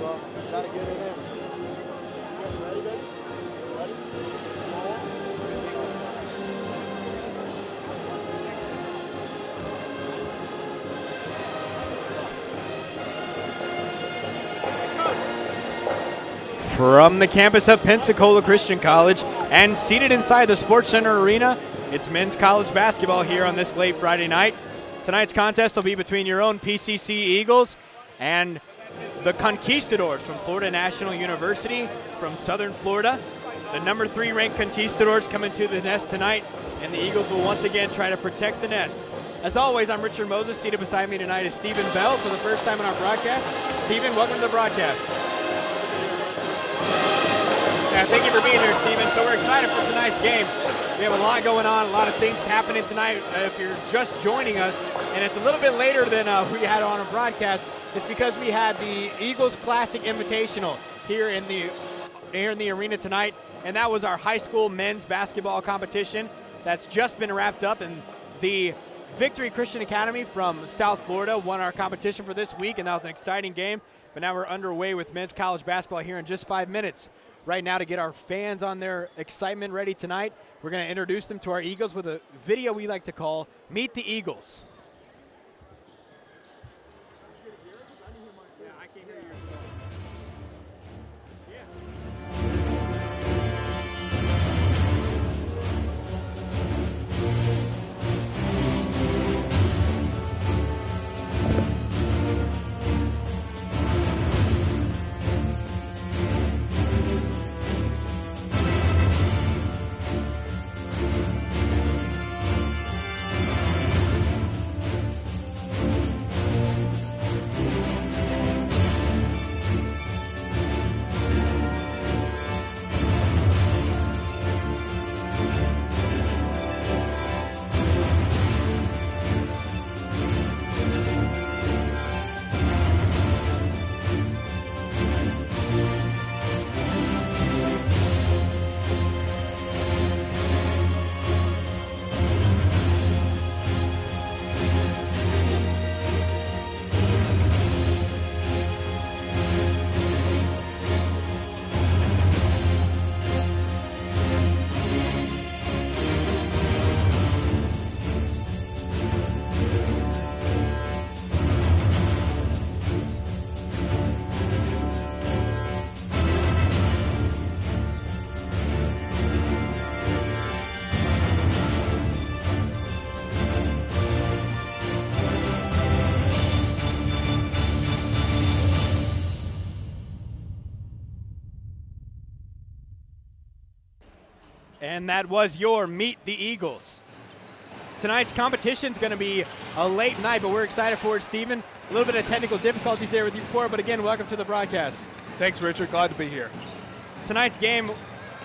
bro. Gotta get it in. You ready, baby? Ready? From the campus of Pensacola Christian College and seated inside the Sports Center Arena, it's men's college basketball here on this late Friday night. Tonight's contest will be between your own PCC Eagles and the Conquistadors from Florida National University from Southern Florida. The number 3 ranked Conquistadors coming to the nest tonight, and the Eagles will once again try to protect the nest. As always, I'm Richard Moses. Seated beside me tonight is Stephen Bell for the first time in our broadcast. Stephen, welcome to the broadcast. Yeah, thank you for being here, Stephen. So we're excited for tonight's game. We have a lot going on, a lot of things happening tonight. If you're just joining us, and it's a little bit later than we had on a broadcast, it's because we had the Eagles Classic Invitational here in the arena tonight, and that was our high school men's basketball competition that's just been wrapped up, and the Victory Christian Academy from South Florida won our competition for this week, and that was an exciting game. But now we're underway with men's college basketball here in just 5 minutes. Right now, to get our fans on their excitement ready tonight, we're going to introduce them to our Eagles with a video we like to call Meet the Eagles. And that was your Meet the Eagles. Tonight's competition is going to be a late night, but we're excited for it, Stephen. A little bit of technical difficulties there with you before, but again, welcome to the broadcast. Thanks, Richard. Glad to be here. Tonight's game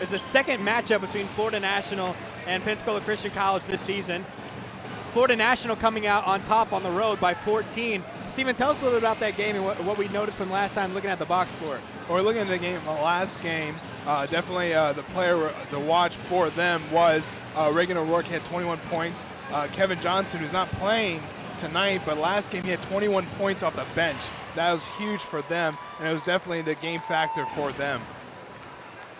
is the second matchup between Florida National and Pensacola Christian College this season. Florida National coming out on top on the road by 14. Stephen, tell us a little bit about that game and what we noticed from last time looking at the box score. Well, we're looking at the last game. Definitely the player to watch for them was Reagan O'Rourke. He had 21 points. Kevin Johnson, who's not playing tonight, but last game he had 21 points off the bench. That was huge for them, and it was definitely the game factor for them.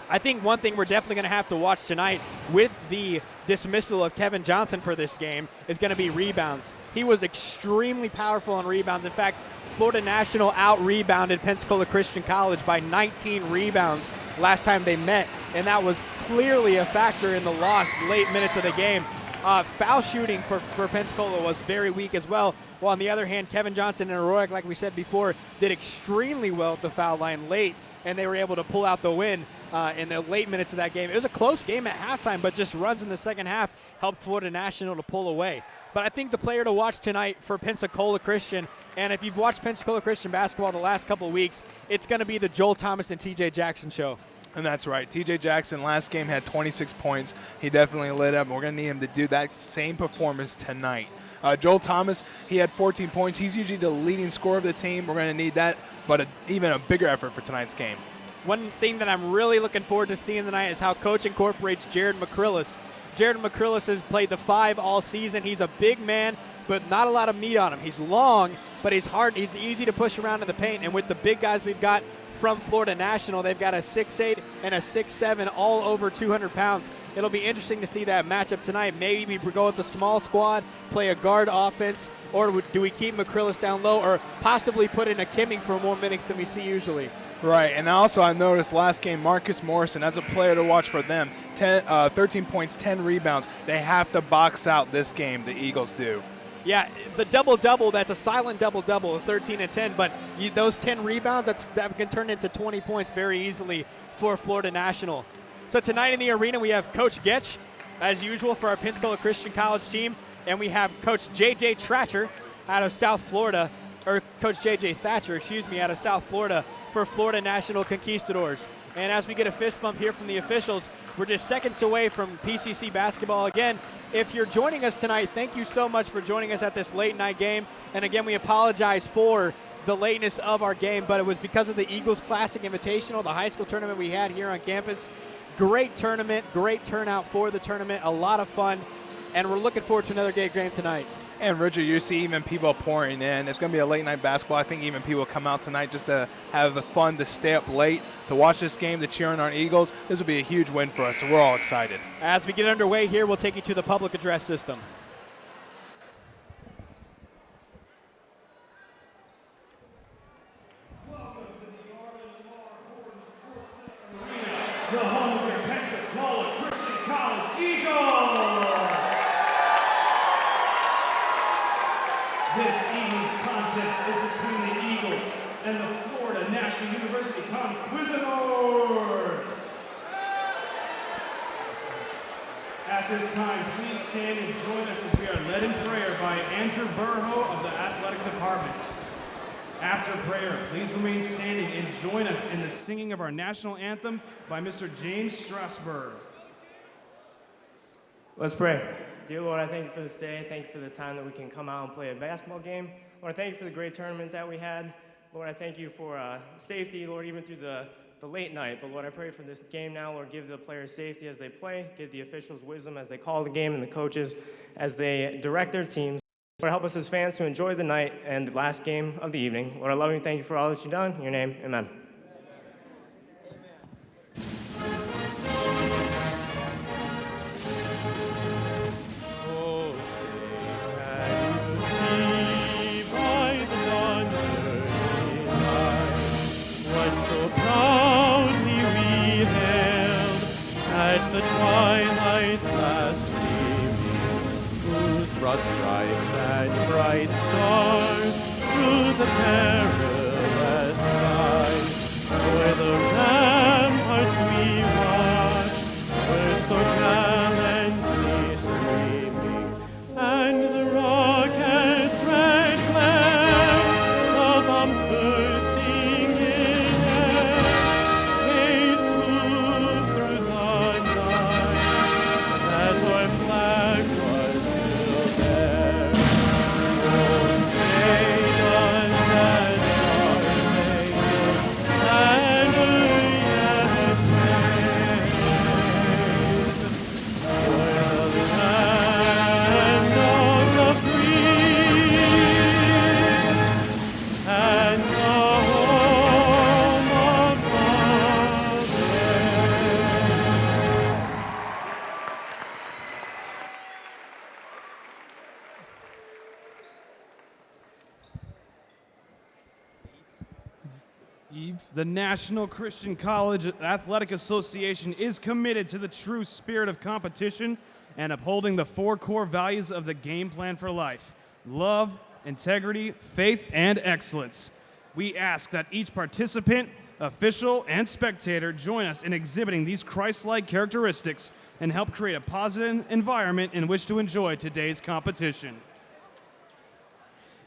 I think one thing we're definitely going to have to watch tonight with the dismissal of Kevin Johnson for this game is going to be rebounds. He was extremely powerful on rebounds. In fact, Florida National out-rebounded Pensacola Christian College by 19 rebounds last time they met, and that was clearly a factor in the loss late minutes of the game. Foul shooting for Pensacola was very weak as well, while on the other hand, Kevin Johnson and O'Rourke, like we said before, did extremely well at the foul line late, and they were able to pull out the win in the late minutes of that game. It was a close game at halftime, but just runs in the second half helped Florida National to pull away. But I think the player to watch tonight for Pensacola Christian, and if you've watched Pensacola Christian basketball the last couple of weeks, it's going to be the Joel Thomas and TJ Jackson show. And that's right. TJ Jackson last game had 26 points. He definitely lit up. We're going to need him to do that same performance tonight. Joel Thomas, he had 14 points. He's usually the leading scorer of the team. We're going to need that, but even a bigger effort for tonight's game. One thing that I'm really looking forward to seeing tonight is how Coach incorporates Jared McCrillis. Jared McCrillis has played the 5 all season. He's a big man, but not a lot of meat on him. He's long, but he's hard. He's easy to push around in the paint, and with the big guys we've got from Florida National. They've got a 6'8" and a 6'7", all over 200 pounds. It'll be interesting to see that matchup tonight. Maybe we go with the small squad, play a guard offense, or do we keep McCrillis down low, or possibly put in a Kimming for more minutes than we see usually? Right, and also I noticed last game Marcus Morrison, as a player to watch for them, 13 points, 10 rebounds. They have to box out this game, the Eagles do. Yeah, the double-double, that's a silent double-double, 13 and 10, but those 10 rebounds, that can turn into 20 points very easily for Florida National. So tonight in the arena, we have Coach Getch, as usual, for our Pensacola Christian College team, and we have Coach J.J. Thatcher out of South Florida, or Coach J.J. Thatcher, excuse me, out of South Florida for Florida National Conquistadors. And as we get a fist bump here from the officials, we're just seconds away from PCC basketball again. If you're joining us tonight, thank you so much for joining us at this late night game. And again, we apologize for the lateness of our game, but it was because of the Eagles Classic Invitational, the high school tournament we had here on campus. Great tournament, great turnout for the tournament, a lot of fun, and we're looking forward to another great game tonight. And Richard, you see even people pouring in. It's going to be a late night basketball. I think even people come out tonight just to have the fun, to stay up late, to watch this game, to cheer on our Eagles. This will be a huge win for us, so we're all excited. As we get underway here, we'll take you to the public address system. Welcome to the Arlen Lamar Horton Sports Center Arena, the home of your Pensacola Christian College Eagles. This evening's contest is between the Eagles and the Florida National University Conquistadors. At this time, please stand and join us as we are led in prayer by Andrew Burho of the Athletic Department. After prayer, please remain standing and join us in the singing of our national anthem by Mr. James Strasburg. Let's pray. Dear Lord, I thank you for this day. Thank you for the time that we can come out and play a basketball game. Lord, I thank you for the great tournament that we had. Lord, I thank you for safety, Lord, even through the late night. But Lord, I pray for this game now. Lord, give the players safety as they play. Give the officials wisdom as they call the game, and the coaches as they direct their teams. Lord, help us as fans to enjoy the night and the last game of the evening. Lord, I love you and thank you for all that you've done. In your name, amen. The twilight's last gleaming, whose broad stripes and bright stars through the perilous fight, o'er the ramparts we watched, were so gallantly streaming, and the rockets' red glare, the bombs bursting in air, gave proof through the that our flag was still there. Oh, say does that stars make it, and yet wave o'er the land of the free and the home of the brave. The National Christian College Athletic Association is committed to the true spirit of competition and upholding the four core values of the game plan for life: love, integrity, faith, and excellence. We ask that each participant, official, and spectator join us in exhibiting these Christ-like characteristics and help create a positive environment in which to enjoy today's competition.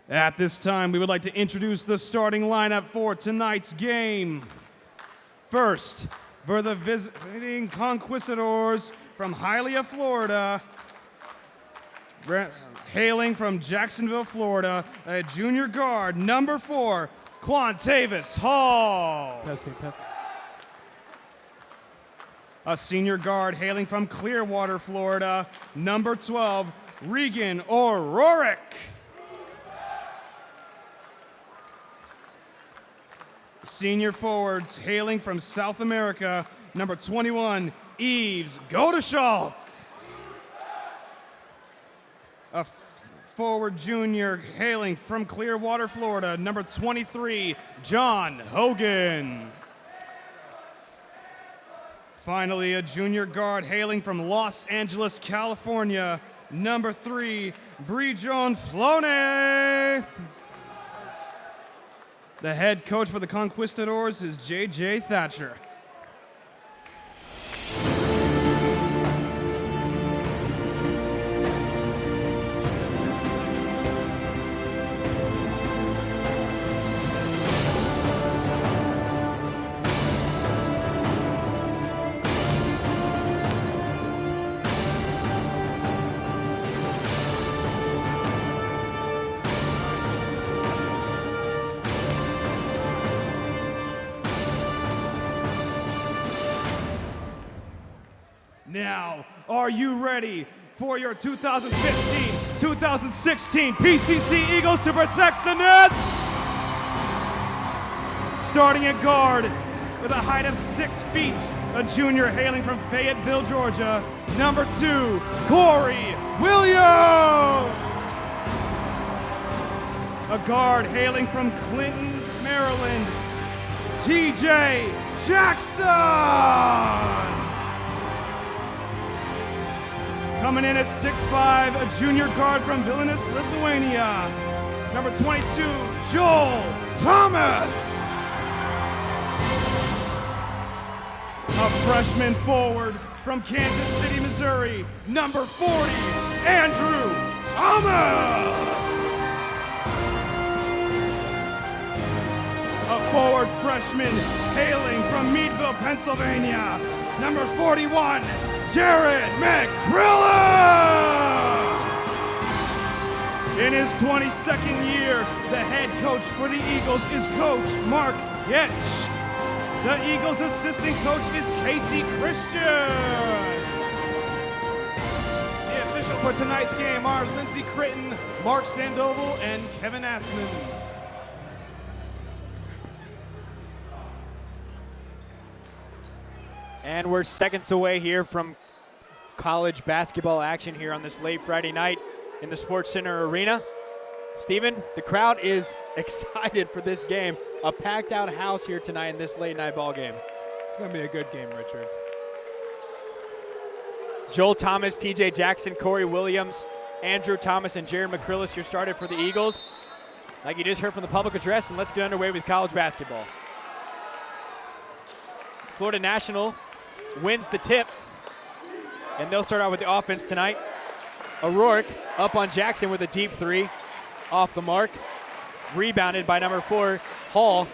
At this time, we would like to introduce the starting lineup for tonight's game. First, for the visiting Conquistadors from Hialeah, Florida, hailing from Jacksonville, Florida, a junior guard, number 4, Quantavis Hall. Passing. A senior guard hailing from Clearwater, Florida, number 12, Regan O'Rourke. senior forwards hailing from South America, number 21, Yves Godeschalk. A forward junior hailing from Clearwater, Florida, number 23, John Hogan. Finally, a junior guard hailing from Los Angeles, California, number 3, Brejon Floney. The head coach for the Conquistadors is J.J. Thatcher. Now, are you ready for your 2015-2016 PCC Eagles to protect the nest? Starting at guard with a height of 6 feet, a junior hailing from Fayetteville, Georgia, number 2, Corey Williams. A guard hailing from Clinton, Maryland, TJ Jackson. Coming in at 6'5", a junior guard from Vilnius, Lithuania, number 22, Joel Thomas. A freshman forward from Kansas City, Missouri, number 40, Andrew Thomas. A forward freshman hailing from Meadville, Pennsylvania, number 41, Jared McCrillis! In his 22nd year, the head coach for the Eagles is Coach Mark Yetch. The Eagles' assistant coach is Casey Christian. The official for tonight's game are Lindsey Critton, Mark Sandoval, and Kevin Assman. And we're seconds away here from college basketball action here on this late Friday night in the Sports Center Arena. Steven, the crowd is excited for this game. A packed out house here tonight in this late night ball game. It's going to be a good game, Richard. Joel Thomas, TJ Jackson, Corey Williams, Andrew Thomas, and Jared McCrillis here started for the Eagles. Like you just heard from the public address, and let's get underway with college basketball. Florida National wins the tip, and they'll start out with the offense tonight. O'Rourke up on Jackson with a deep 3, off the mark. Rebounded by number 4, Hall,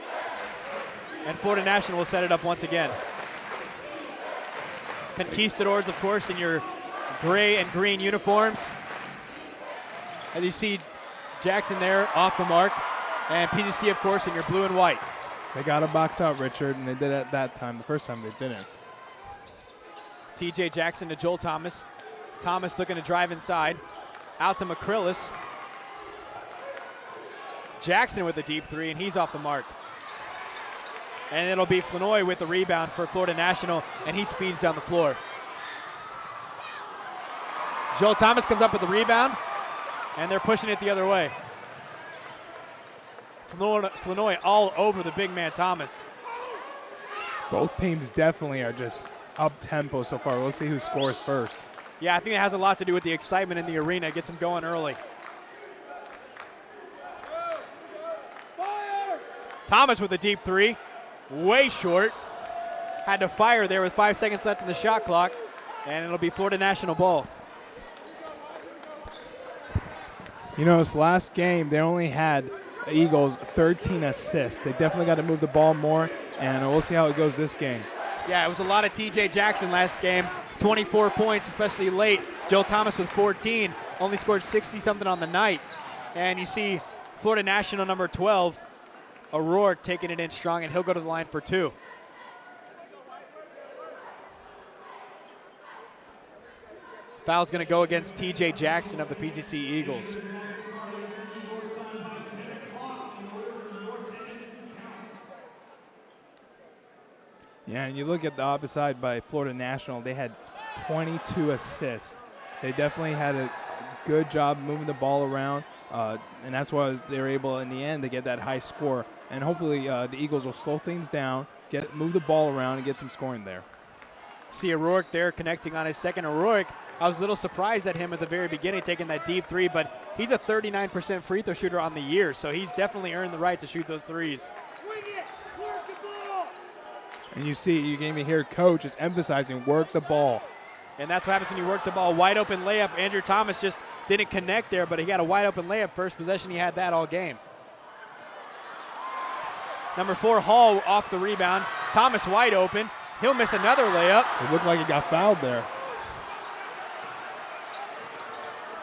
and Florida National will set it up once again. Conquistadors, of course, in your gray and green uniforms. As you see Jackson there off the mark, and PGC, of course, in your blue and white. They got to box out, Richard, and they did it that time. The first time they didn't. TJ Jackson to Joel Thomas. Thomas looking to drive inside. Out to McCrillis. Jackson with a deep 3, and he's off the mark. And it'll be Flanoy with the rebound for Florida National, and he speeds down the floor. Joel Thomas comes up with the rebound, and they're pushing it the other way. Flanoy all over the big man Thomas. Both teams definitely are just up-tempo so far. We'll see who scores first. Yeah, I think it has a lot to do with the excitement in the arena. It gets them going early. Thomas with a deep 3. Way short. Had to fire there with 5 seconds left in the shot clock, and it'll be Florida National ball. You know, this last game, they only had the Eagles 13 assists. They definitely got to move the ball more, and we'll see how it goes this game. Yeah, it was a lot of TJ Jackson last game. 24 points, especially late. Joel Thomas with 14, only scored 60-something on the night. And you see Florida National number 12, O'Rourke, taking it in strong, and he'll go to the line for 2. Foul's going to go against TJ Jackson of the PGC Eagles. Yeah, and you look at the opposite side by Florida National, they had 22 assists. They definitely had a good job moving the ball around, and that's why they were able in the end to get that high score. And hopefully the Eagles will slow things down, move the ball around, and get some scoring there. See O'Rourke there connecting on his second. O'Rourke, I was a little surprised at him at the very beginning taking that deep three, but he's a 39% free throw shooter on the year, so he's definitely earned the right to shoot those threes. And you can even hear Coach is emphasizing work the ball. And that's what happens when you work the ball. Wide open layup. Andrew Thomas just didn't connect there, but he got a wide open layup. First possession, he had that all game. Number 4, Hall off the rebound. Thomas wide open. He'll miss another layup. It looked like he got fouled there.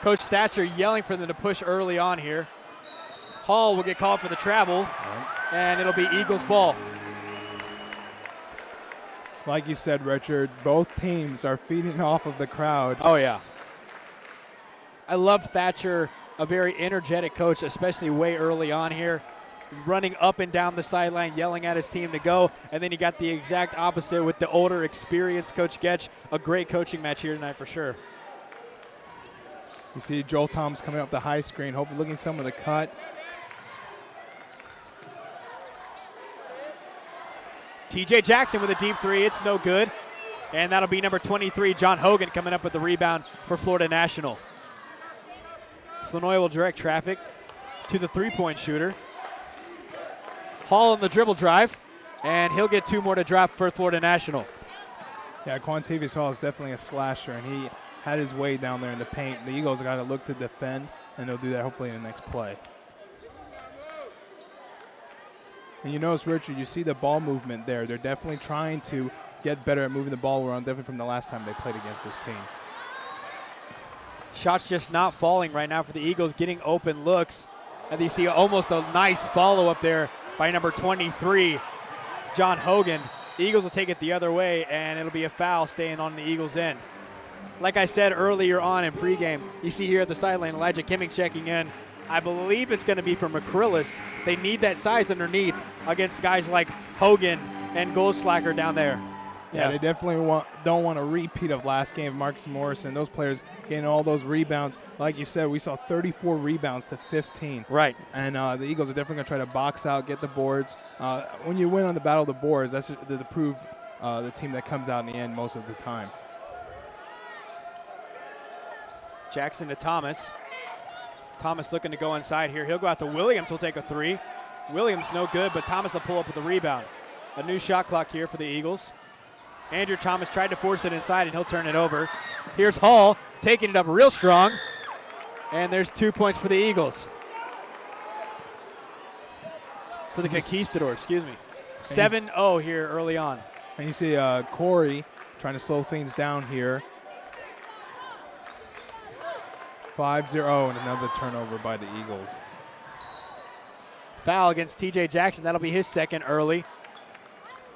Coach Thatcher yelling for them to push early on here. Hall will get called for the travel, and it'll be Eagles ball. Like you said, Richard, both teams are feeding off of the crowd. Oh, yeah. I love Thatcher, a very energetic coach, especially way early on here, running up and down the sideline, yelling at his team to go. And then you got the exact opposite with the older, experienced Coach Getch. A great coaching match here tonight for sure. You see Joel Thomas coming up the high screen, hoping looking someone to cut. TJ Jackson with a deep three. It's no good. And that'll be number 23, John Hogan, coming up with the rebound for Florida National. Flournoy will direct traffic to the three-point shooter. Hall on the dribble drive, and he'll get 2 more to drop for Florida National. Yeah, Quantavious Hall is definitely a slasher, and he had his way down there in the paint. The Eagles got to look to defend, and they'll do that hopefully in the next play. And you notice, Richard, you see the ball movement there. They're definitely trying to get better at moving the ball around, definitely from the last time they played against this team. Shots just not falling right now for the Eagles, getting open looks. And you see almost a nice follow-up there by number 23, John Hogan. The Eagles will take it the other way, and it'll be a foul staying on the Eagles' end. Like I said earlier on in pregame, you see here at the sideline, Elijah Kimming checking in. I believe it's going to be from McCrillis. They need that size underneath against guys like Hogan and Goldschlager down there. Yeah, they definitely don't want a repeat of last game. Marcus Morrison, those players getting all those rebounds. Like you said, we saw 34 rebounds to 15. Right. And the Eagles are definitely going to try to box out, get the boards. When you win on the battle of the boards, that's to prove the team that comes out in the end most of the time. Jackson to Thomas. Thomas looking to go inside here. He'll go out to Williams. He'll take a three. Williams no good, but Thomas will pull up with the rebound. A new shot clock here for the Eagles. Andrew Thomas tried to force it inside, and he'll turn it over. Here's Hall taking it up real strong. And there's 2 points for the Eagles. For the Conquistadors, excuse me. 7-0 here early on. And you see Corey trying to slow things down here. 5-0 and another turnover by the Eagles. Foul against TJ Jackson. That'll be his second early.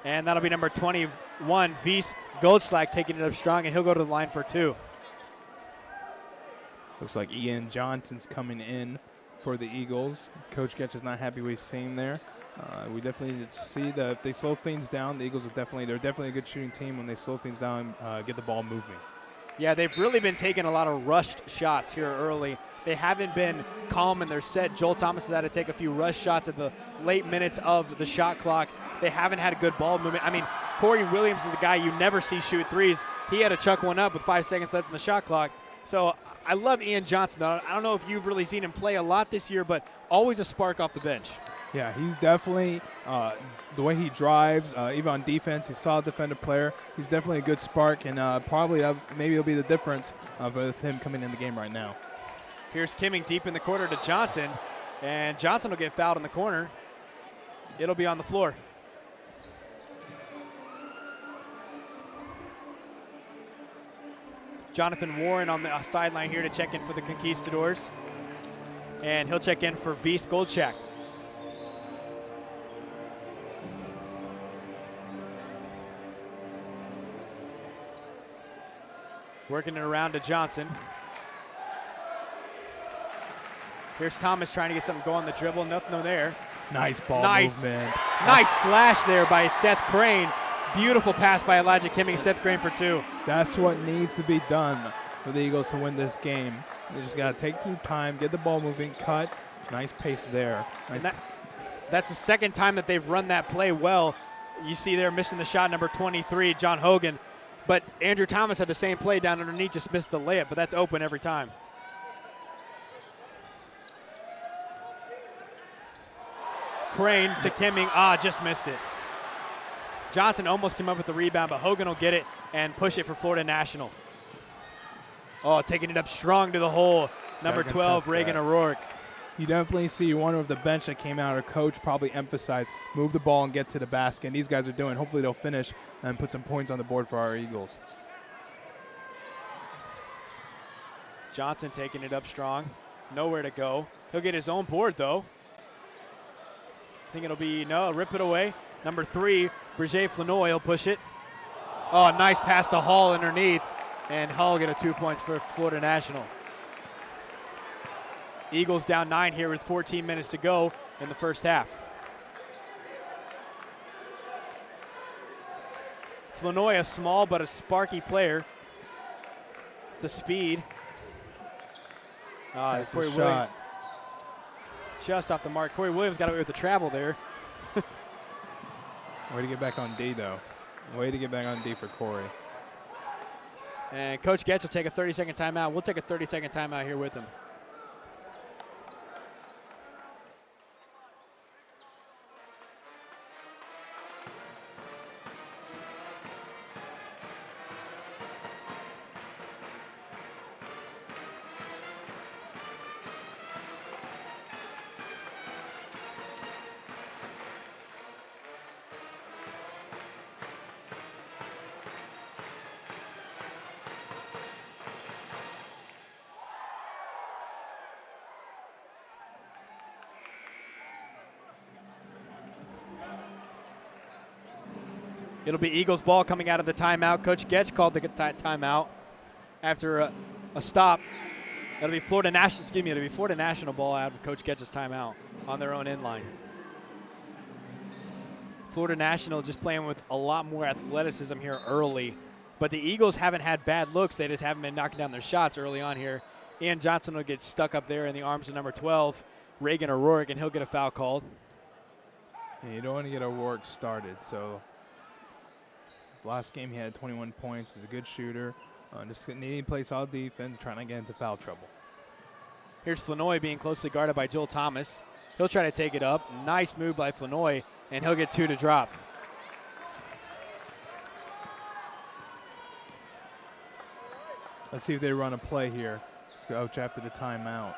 And that'll be number 21, Vies Goldschlag, taking it up strong, and he'll go to the line for 2. Looks like Ian Johnson's coming in for the Eagles. Coach Getch is not happy with his team there. We definitely need to see that if they slow things down, the Eagles they're definitely a good shooting team when they slow things down, get the ball moving. Yeah, they've really been taking a lot of rushed shots here early. They haven't been calm in their set. Joel Thomas has had to take a few rush shots at the late minutes of the shot clock. They haven't had a good ball movement. I mean, Corey Williams is a guy you never see shoot threes. He had to chuck one up with 5 seconds left in the shot clock. So I love Ian Johnson, though. I don't know if you've really seen him play a lot this year, but always a spark off the bench. Yeah, he's definitely, the way he drives, even on defense, he's a solid defensive player. He's definitely a good spark, and probably maybe it'll be the difference with him coming in the game right now. Here's Kimming deep in the corner to Johnson, and Johnson will get fouled in the corner. It'll be on the floor. Jonathan Warren on the sideline here to check in for the Conquistadors, and he'll check in for Vies Goldschlag. Working it around to Johnson. Here's Thomas trying to get something going on the dribble. Nothing there. Nice ball movement. movement. Nice slash there by Seth Crane. Beautiful pass by Elijah Kimming, Seth Crane for 2. That's what needs to be done for the Eagles to win this game. They just got to take some time, get the ball moving, cut. Nice pace there. Nice. That's the second time that they've run that play well. You see they're missing the shot, number 23, John Hogan. But Andrew Thomas had the same play down underneath, just missed the layup, but that's open every time. Crane to Kimming, just missed it. Johnson almost came up with the rebound, but Hogan will get it and push it for Florida National. Oh, taking it up strong to the hole. Number 12, Reagan O'Rourke. You definitely see one of the bench that came out, or coach probably emphasized, move the ball and get to the basket. And these guys are doing. Hopefully they'll finish and put some points on the board for our Eagles. Johnson taking it up strong. Nowhere to go. He'll get his own board, though. I think it'll be, no, rip it away. Number 3, Brigitte Flanoy will push it. Oh, nice pass to Hall underneath. And Hall get a 2 points for Florida National. Eagles down 9 here with 14 minutes to go in the first half. Flanoy, a small but a sparky player. The speed. That's Corey a Williams. shot. Just off the mark. Corey Williams got away with the travel there. Way to get back on D, though. Way to get back on D for Corey. And Coach Getz will take a 30-second timeout. We'll take a 30-second timeout here with him. It'll be Eagles ball coming out of the timeout. Coach Getz called the timeout after a stop. It'll be Florida National ball out of Coach Getz's timeout on their own end line. Florida National just playing with a lot more athleticism here early. But the Eagles haven't had bad looks. They just haven't been knocking down their shots early on here. Ian Johnson will get stuck up there in the arms of number 12, Reagan O'Rourke, and he'll get a foul called. Yeah, you don't want to get O'Rourke started, so his last game he had 21 points. He's a good shooter. Just needing to play solid defense, trying to get into foul trouble. Here's Flanoy being closely guarded by Joel Thomas. He'll try to take it up. Nice move by Flanoy, and he'll get 2 to drop. Let's see if they run a play here. Let's go out after the timeout.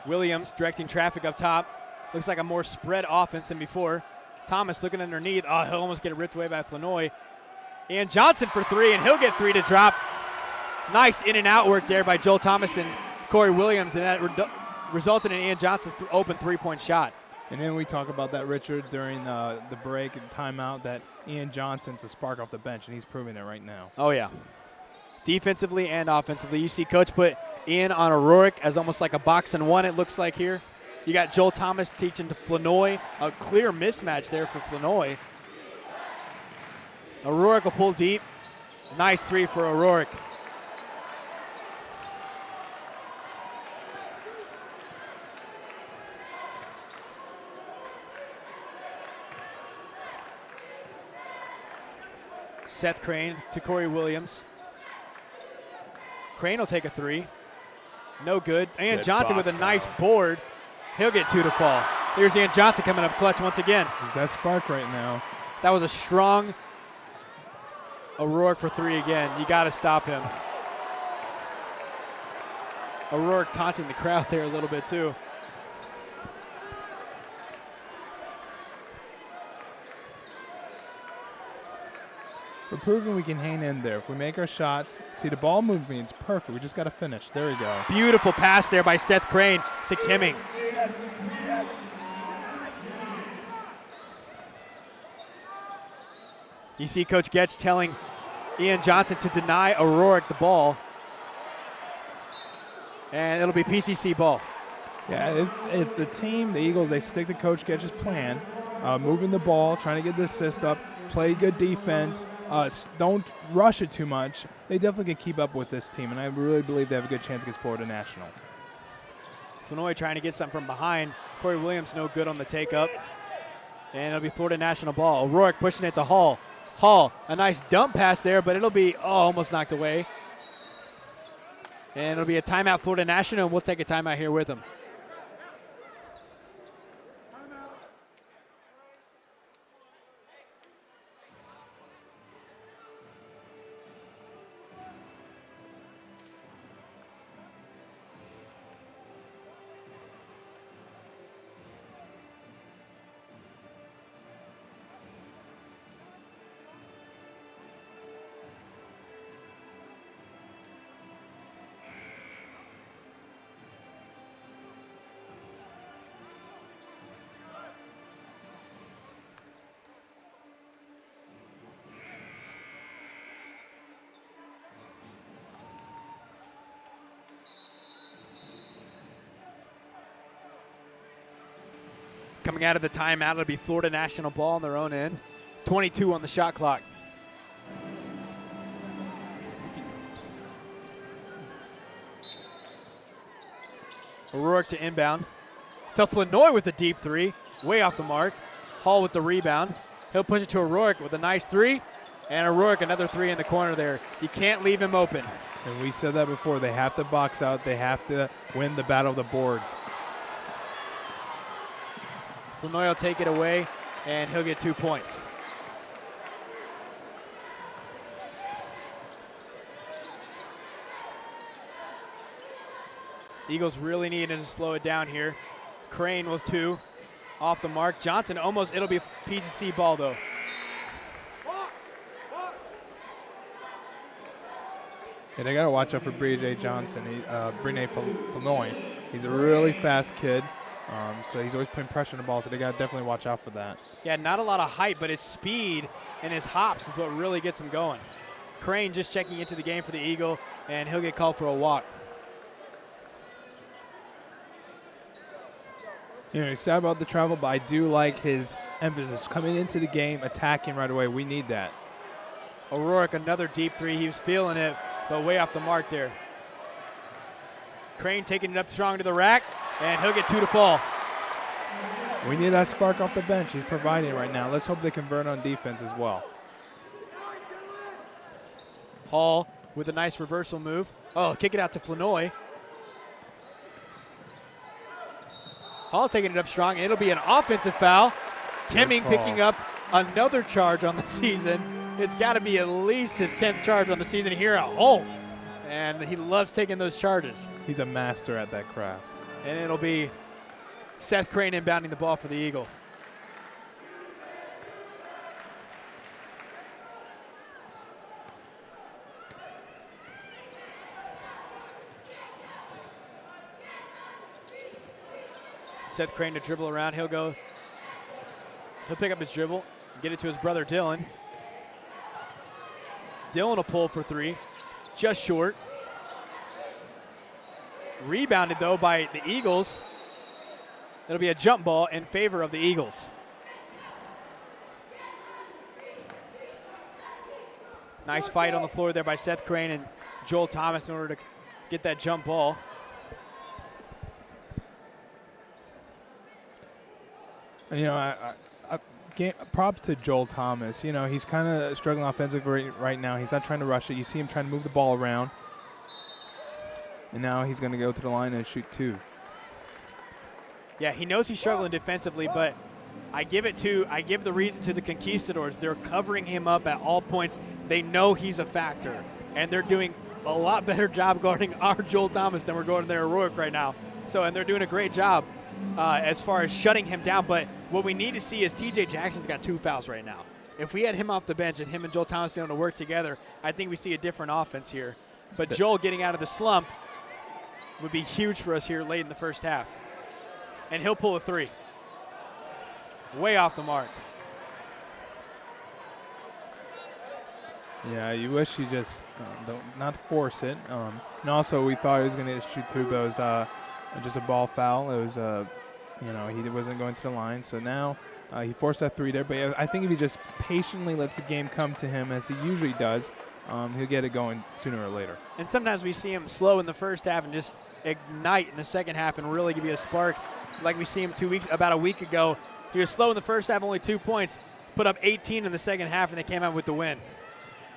Williams directing traffic up top. Looks like a more spread offense than before. Thomas looking underneath. Oh, he'll almost get it ripped away by Flanoy. And Johnson for 3, and he'll get 3 to drop. Nice in and out work there by Joel Thomas and Corey Williams, and that resulted in Ian Johnson's open 3-point shot. And then we talk about that, Richard, during the break and timeout, that Ian Johnson's a spark off the bench, and he's proving it right now. Oh, yeah. Defensively and offensively. You see Coach put Ian on O'Rourke as almost like a box and one, it looks like here. You got Joel Thomas teaching to Flanoy. A clear mismatch there for Flanoy. O'Rourke will pull deep. Nice 3 for O'Rourke. Seth Crane to Corey Williams. Crane will take a 3. No good. Ian Johnson with a nice board. He'll get 2 to fall. Here's Ian Johnson coming up clutch once again. He's that spark right now. That was a strong O'Rourke for 3 again. You got to stop him. O'Rourke taunting the crowd there a little bit too. We're proving we can hang in there. If we make our shots, see the ball moving, it's perfect. We just got to finish. There we go. Beautiful pass there by Seth Crane to Kimming. You see Coach Getz telling Ian Johnson to deny O'Rourke the ball. And it'll be PCC ball. Yeah, if the team, the Eagles, they stick to Coach Getz's plan, moving the ball, trying to get the assist up, play good defense, don't rush it too much. They definitely can keep up with this team, and I really believe they have a good chance against Florida National. Flournoy trying to get something from behind. Corey Williams no good on the take-up. And it'll be Florida National ball. O'Rourke pushing it to Hall. Hall, a nice dump pass there, but it'll be, almost knocked away. And it'll be a timeout Florida National, and we'll take a timeout here with them. Coming out of the timeout, it'll be Florida National ball on their own end. 22 on the shot clock. O'Rourke to inbound. To Flournoy with the deep three. Way off the mark. Hall with the rebound. He'll push it to O'Rourke with a nice three. And O'Rourke, another three in the corner there. You can't leave him open. And we said that before. They have to box out. They have to win the battle of the boards. Flournoy will take it away, and he'll get 2 points. Eagles really needing to slow it down here. Crane with 2. Off the mark. Johnson almost, it'll be PCC ball though. Yeah, they got to watch out for Brene Johnson, Brene Flournoy. He's a really fast kid. So he's always putting pressure on the ball, so they got to definitely watch out for that. Yeah, not a lot of height, but his speed and his hops is what really gets him going. Crane just checking into the game for the Eagle, and he'll get called for a walk. You know, he's sad about the travel, but I do like his emphasis coming into the game, attacking right away. We need that. O'Rourke, another deep three. He was feeling it, but way off the mark there. Crane taking it up strong to the rack, and he'll get 2 to fall. We need that spark off the bench. He's providing it right now. Let's hope they convert on defense as well. Hall with a nice reversal move. Oh, kick it out to Flournoy. Hall taking it up strong, and it'll be an offensive foul. Kemming picking up another charge on the season. It's got to be at least his 10th charge on the season here at home. And he loves taking those charges. He's a master at that craft. And it'll be Seth Crane inbounding the ball for the Eagle. Seth Crane to dribble around. He'll pick up his dribble, get it to his brother Dylan. Dylan will pull for 3, just short. Rebounded though by the Eagles. It'll be a jump ball in favor of the Eagles. Nice fight on the floor there by Seth Crane and Joel Thomas in order to get that jump ball. And, you know, props to Joel Thomas. You know, he's kind of struggling offensively right now. He's not trying to rush it. You see him trying to move the ball around. And now he's going to go to the line and shoot 2. Yeah, he knows he's struggling defensively, but I give the reason to the Conquistadors. They're covering him up at all points. They know he's a factor, and they're doing a lot better job guarding our Joel Thomas than we're guarding their O'Rourke right now. So, and they're doing a great job as far as shutting him down. But what we need to see is TJ Jackson's got 2 fouls right now. If we had him off the bench and him and Joel Thomas being able to work together, I think we see a different offense here. But Joel getting out of the slump would be huge for us here late in the first half. And he'll pull a 3. Way off the mark. Yeah, you wish you just not force it. And also, we thought he was going to shoot 2, but it was just a ball foul. It was You know, he wasn't going to the line. So now he forced that 3 there. But I think if he just patiently lets the game come to him, as he usually does, he'll get it going sooner or later. And sometimes we see him slow in the first half and just ignite in the second half and really give you a spark. Like we see him about a week ago. He was slow in the first half, only 2 points, put up 18 in the second half, and they came out with the win.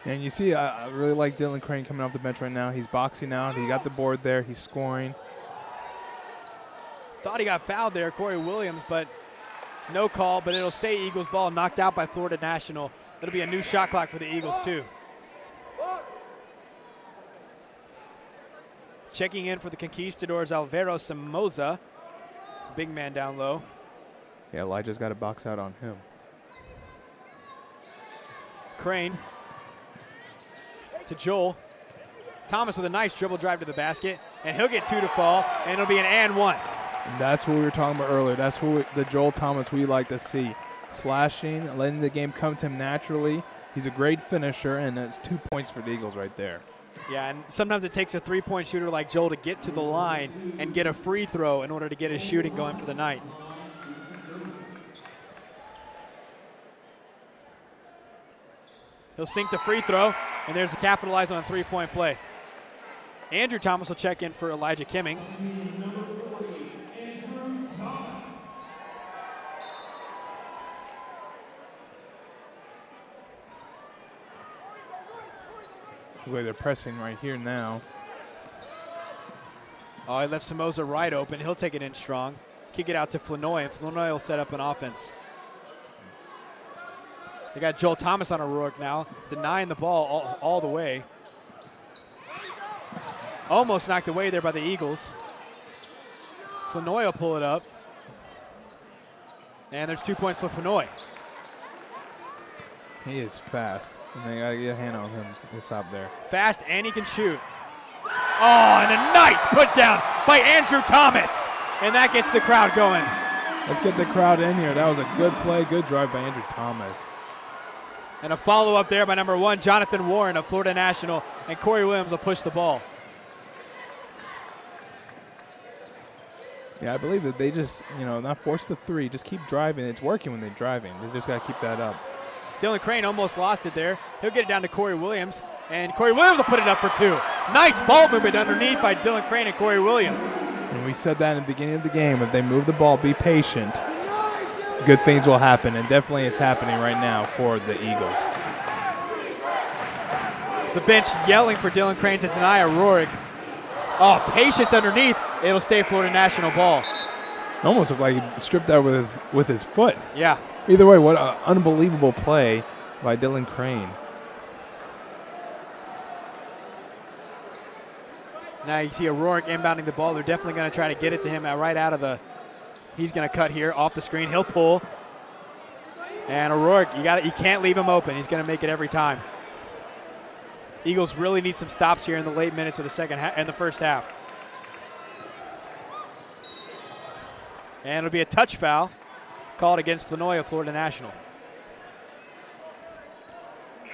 And you see, I really like Dylan Crane coming off the bench right now. He's boxing out. He got the board there. He's scoring. Thought he got fouled there, Corey Williams, but no call, but it'll stay Eagles ball, knocked out by Florida National. It'll be a new shot clock for the Eagles, too. Checking in for the Conquistadors, Alvaro Somoza. Big man down low. Yeah, Elijah's got a box out on him. Crane to Joel. Thomas with a nice dribble drive to the basket, and he'll get 2 to fall, and it'll be an and 1. And that's what we were talking about earlier. That's what the Joel Thomas we like to see. Slashing, letting the game come to him naturally. He's a great finisher, and that's 2 points for the Eagles right there. Yeah, and sometimes it takes a three-point shooter like Joel to get to the line and get a free throw in order to get his shooting going for the night. He'll sink the free throw, and there's the capitalize on a three-point play. Andrew Thomas will check in for Elijah Kimming. The way they're pressing right here now. Oh, he left Somoza right open. He'll take it in strong. Kick it out to Flanoy, and Flanoy will set up an offense. They got Joel Thomas on O'Rourke now, denying the ball all the way. Almost knocked away there by the Eagles. Flanoy will pull it up. And there's 2 points for Flanoy. He is fast, and they got to get a hand on him to stop there. Fast, and he can shoot. Oh, and a nice put down by Andrew Thomas. And that gets the crowd going. Let's get the crowd in here. That was a good play, good drive by Andrew Thomas. And a follow-up there by number 1, Jonathan Warren of Florida National. And Corey Williams will push the ball. Yeah, I believe that they just, not force the 3. Just keep driving. It's working when they're driving. They just got to keep that up. Dylan Crane almost lost it there. He'll get it down to Corey Williams. And Corey Williams will put it up for 2. Nice ball movement underneath by Dylan Crane and Corey Williams. And we said that in the beginning of the game. If they move the ball, be patient, good things will happen. And definitely it's happening right now for the Eagles. The bench yelling for Dylan Crane to deny O'Rourke. Oh, patience underneath. It'll stay Florida National ball. Almost looked like he stripped that with his foot. Yeah. Either way, what an unbelievable play by Dylan Crane. Now you see O'Rourke inbounding the ball. They're definitely going to try to get it to him right out of the. He's going to cut here off the screen. He'll pull. And O'Rourke, you can't leave him open. He's going to make it every time. Eagles really need some stops here in the late minutes of the first half. And it'll be a touch foul called against Flanoy of Florida National.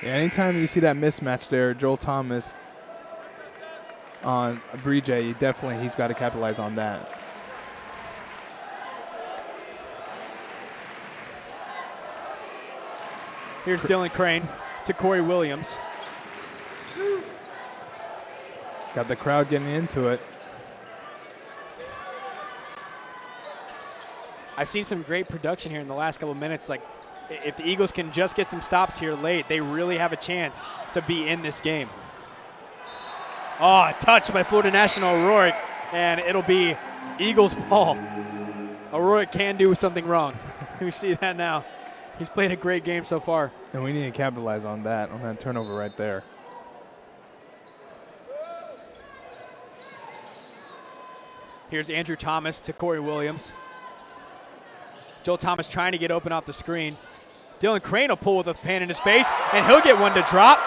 Yeah, anytime you see that mismatch there, Joel Thomas on Brije, he's got to capitalize on that. Here's Dylan Crane to Corey Williams. Got the crowd getting into it. I've seen some great production here in the last couple of minutes. Like, if the Eagles can just get some stops here late, they really have a chance to be in this game. Oh, a touch by Florida National O'Rourke, and it'll be Eagles ball. O'Rourke can do something wrong. We see that now. He's played a great game so far. And we need to capitalize on that turnover right there. Here's Andrew Thomas to Corey Williams. Joel Thomas trying to get open off the screen. Dylan Crane will pull with a pan in his face, and he'll get one to drop.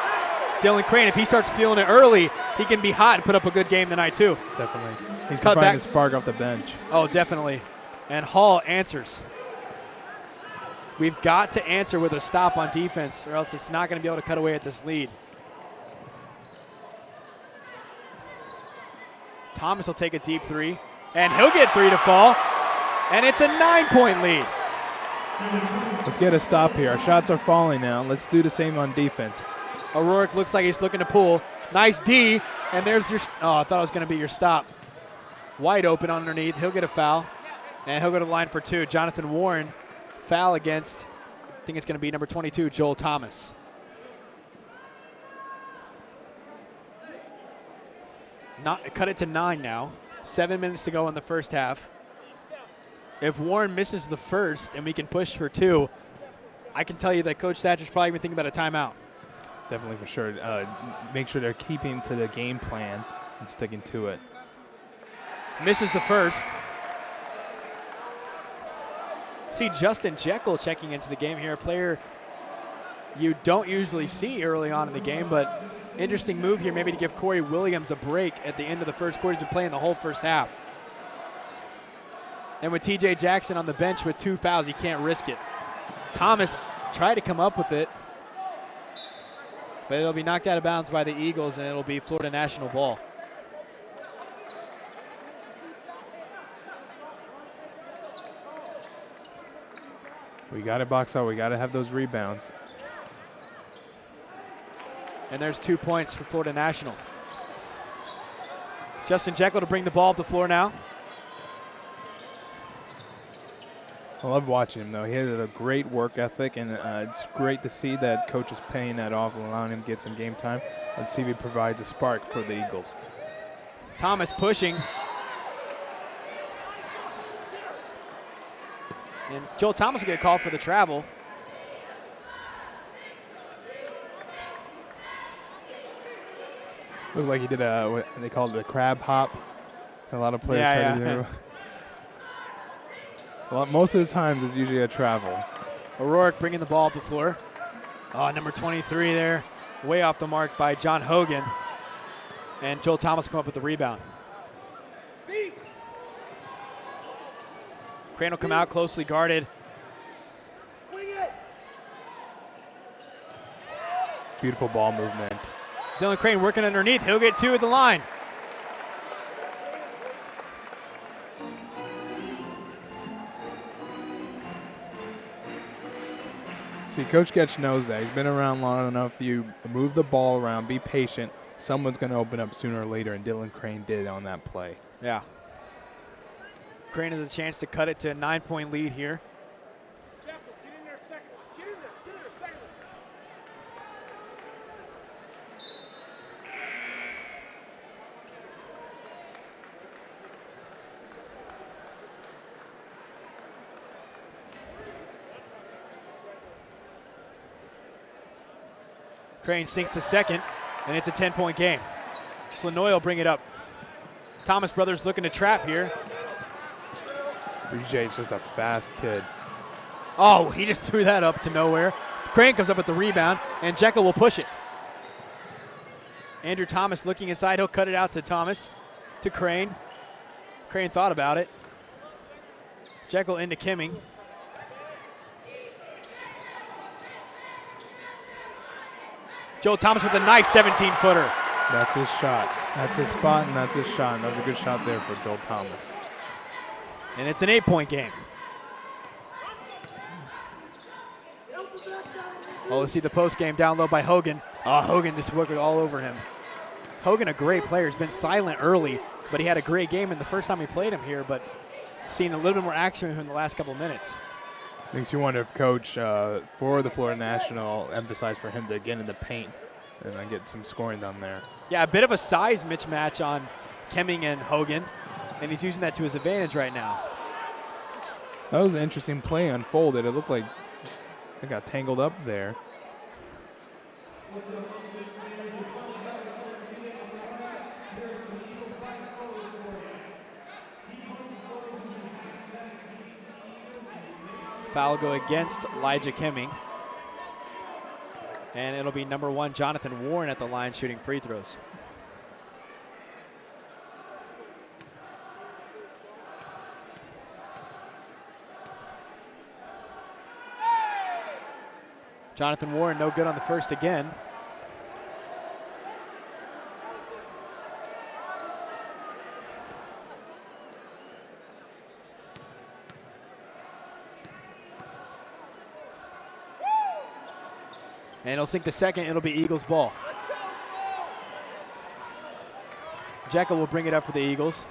Dylan Crane, if he starts feeling it early, he can be hot and put up a good game tonight too. Definitely. He's Cut trying back. to spark off the bench. Oh, definitely. And Hall answers. We've got to answer with a stop on defense, or else it's not going to be able to cut away at this lead. Thomas will take a deep 3, and he'll get 3 to fall. And it's a 9-point lead. Let's get a stop here. Our shots are falling now. Let's do the same on defense. O'Rourke looks like he's looking to pull. Nice D, and there's your, I thought it was gonna be your stop. Wide open underneath, he'll get a foul, and he'll go to the line for 2. Jonathan Warren, foul against, I think it's gonna be number 22, Joel Thomas. Cut it to 9 now. 7 minutes to go in the first half. If Warren misses the first and we can push for 2, I can tell you that Coach Thatcher's probably been thinking about a timeout. Definitely for sure. Make sure they're keeping to the game plan and sticking to it. Misses the first. See Justin Jekyll checking into the game here, a player you don't usually see early on in the game, but interesting move here maybe to give Corey Williams a break at the end of the first quarter. He's been playing the whole first half. And with TJ Jackson on the bench with 2 fouls, you can't risk it. Thomas tried to come up with it, but it'll be knocked out of bounds by the Eagles, and it'll be Florida National ball. We got to box out. We got to have those rebounds. And there's 2 points for Florida National. Justin Jekyll to bring the ball up the floor now. I love watching him, though. He has a great work ethic, and it's great to see that coach is paying that off and allowing him to get some game time. Let's see if he provides a spark for the Eagles. Thomas pushing. And Joel Thomas will get called for the travel. Looked like he did what they call it a crab hop. A lot of players try to do. Well, most of the times it's usually a travel. O'Rourke bringing the ball up the floor. Oh, number 23 there, way off the mark by John Hogan. And Joel Thomas come up with the rebound. Crane will come out closely guarded. Beautiful ball movement. Dylan Crane working underneath. He'll get 2 at the line. See, Coach Getch knows that. He's been around long enough. You move the ball around, be patient. Someone's going to open up sooner or later, and Dylan Crane did on that play. Yeah. Crane has a chance to cut it to a 9-point lead here. Crane sinks the second, and it's a 10-point game. Flanoy will bring it up. Thomas Brothers looking to trap here. BJ's just a fast kid. Oh, he just threw that up to nowhere. Crane comes up with the rebound, and Jekyll will push it. Andrew Thomas looking inside. He'll cut it out to Thomas, to Crane. Crane thought about it. Jekyll into Kimming. Joel Thomas with a nice 17-footer. That's his shot. That's his spot, and that's his shot. And that was a good shot there for Joel Thomas. And it's an 8-point game. Oh, let's see the post game down low by Hogan. Oh, Hogan just working all over him. Hogan, a great player. He's been silent early, but he had a great game in the first time we played him here, but seen a little bit more action with him in the last couple of minutes. Makes you wonder if Coach for the Florida National emphasized for him to get in the paint and get some scoring done there. Yeah, a bit of a size mismatch on Kemming and Hogan, and he's using that to his advantage right now. That was an interesting play unfolded. It looked like it got tangled up there. Foul go against Elijah Kimming. And it'll be number 1, Jonathan Warren at the line shooting free throws. Jonathan Warren no good on the first again. And he'll sink the second. It'll be Eagles ball. Jekyll will bring it up for the Eagles.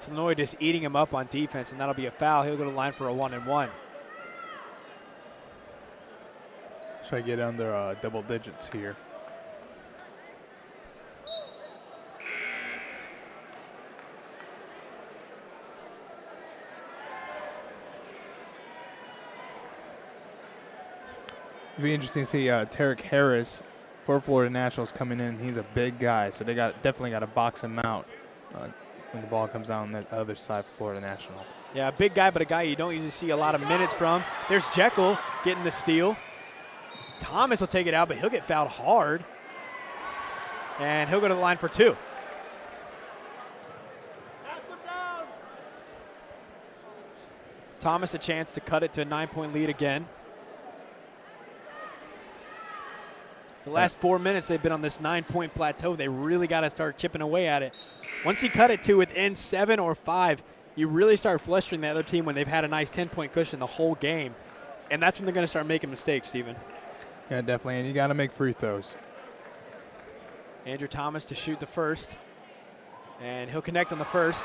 Flournoy just eating him up on defense, and that'll be a foul. He'll go to the line for a 1-and-1. Try to get under double digits here. It'd be interesting to see Tarek Harris for Florida Nationals coming in. He's a big guy, so they definitely got to box him out when the ball comes down the other side for Florida National. Yeah, a big guy, but a guy you don't usually see a lot of minutes from. There's Jekyll getting the steal. Thomas will take it out, but he'll get fouled hard. And he'll go to the line for 2. Thomas a chance to cut it to a 9-point lead again. The last 4 minutes they've been on this 9-point plateau. They really got to start chipping away at it. Once you cut it to within 7 or 5, you really start frustrating the other team when they've had a nice 10-point cushion the whole game. And that's when they're going to start making mistakes, Steven. Yeah, definitely, and you got to make free throws. Andrew Thomas to shoot the first, and he'll connect on the first.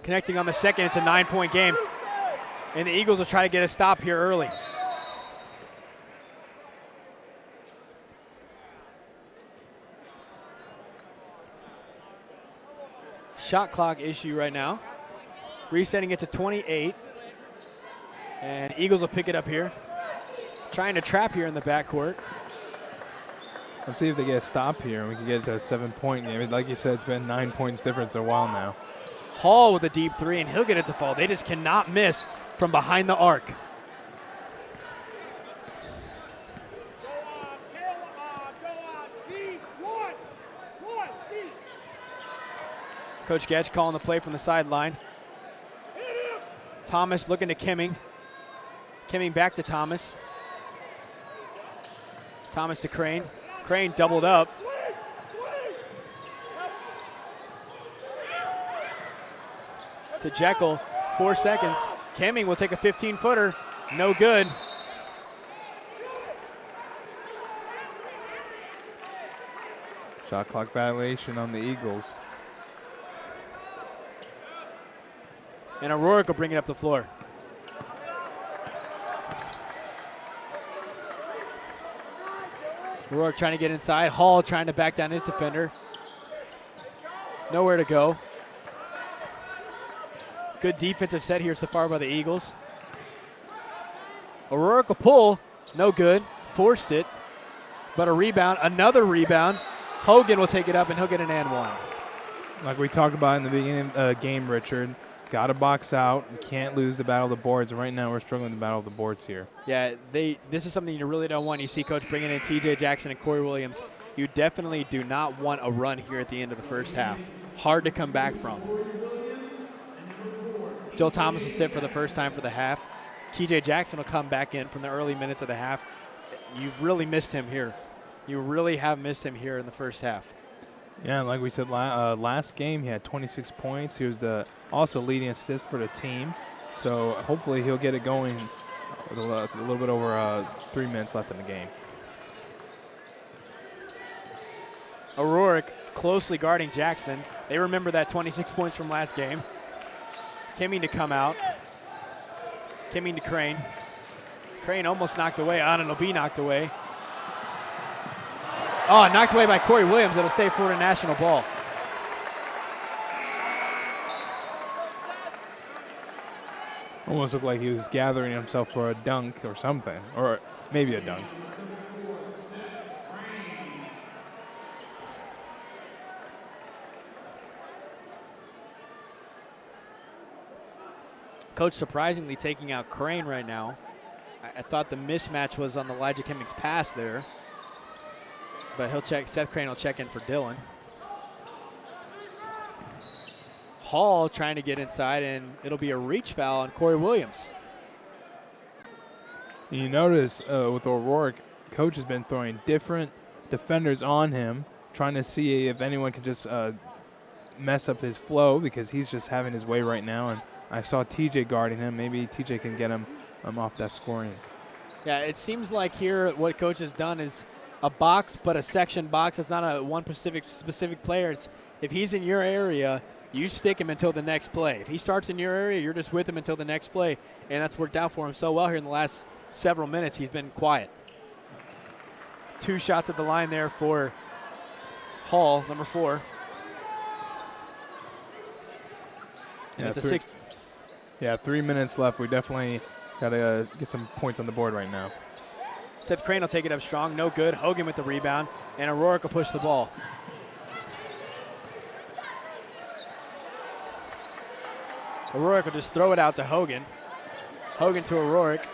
Connecting on the second, it's a 9-point game. And the Eagles will try to get a stop here early. Shot clock issue right now. Resetting it to 28. And Eagles will pick it up here. Trying to trap here in the backcourt. Let's see if they get a stop here and we can get it to a 7-point game. Like you said, it's been 9 points difference a while now. Hall with a deep 3, and he'll get it to fall. They just cannot miss from behind the arc. Coach Getch calling the play from the sideline. Thomas looking to Kimming. Kimming back to Thomas. Thomas to Crane. Crane doubled up. To Jekyll, 4 seconds. Kimming will take a 15-footer. No good. Shot clock violation on the Eagles. And O'Rourke will bring it up the floor. O'Rourke trying to get inside. Hall trying to back down his defender. Nowhere to go. Good defensive set here so far by the Eagles. O'Rourke will pull. No good. Forced it. But a rebound. Another rebound. Hogan will take it up, and he'll get an and one. Like we talked about in the beginning of the game, Richard, got to box out. You can't lose the battle of the boards. Right now we're struggling with the battle of the boards here. Yeah, this is something you really don't want. You see Coach bringing in T.J. Jackson and Corey Williams. You definitely do not want a run here at the end of the first half. Hard to come back from. Joe Thomas will sit for the first time for the half. T.J. Jackson will come back in from the early minutes of the half. You've really missed him here. You really have missed him here in the first half. Yeah, like we said, last game he had 26 points. He was the also leading assist for the team. So hopefully he'll get it going with a little bit over 3 minutes left in the game. O'Rourke closely guarding Jackson. They remember that 26 points from last game. Kimming to come out. Kimming to Crane. Crane almost knocked away. On and will be knocked away. Oh, knocked away by Corey Williams. It'll stay Florida National ball. Almost looked like he was gathering himself for a dunk or something, or maybe a dunk. Coach surprisingly taking out Crane right now. I thought the mismatch was on Elijah Kimming's pass there. But he'll check. Seth Crane will check in for Dylan. Hall trying to get inside, and it'll be a reach foul on Corey Williams. You notice with O'Rourke, coach has been throwing different defenders on him, trying to see if anyone can just mess up his flow, because he's just having his way right now. And I saw TJ guarding him. Maybe TJ can get him off that scoring. Yeah, it seems like here what coach has done is a box, but a section box. It's not a one specific player. It's if he's in your area, you stick him until the next play. If he starts in your area, you're just with him until the next play, and that's worked out for him so well here in the last several minutes. He's been quiet. 2 shots at the line there for Hall, number 4. And it's a 6. Yeah, 3 minutes left. We definitely got to get some points on the board right now. Seth Crane will take it up strong. No good. Hogan with the rebound. And O'Rourke will push the ball. O'Rourke will just throw it out to Hogan. Hogan to O'Rourke.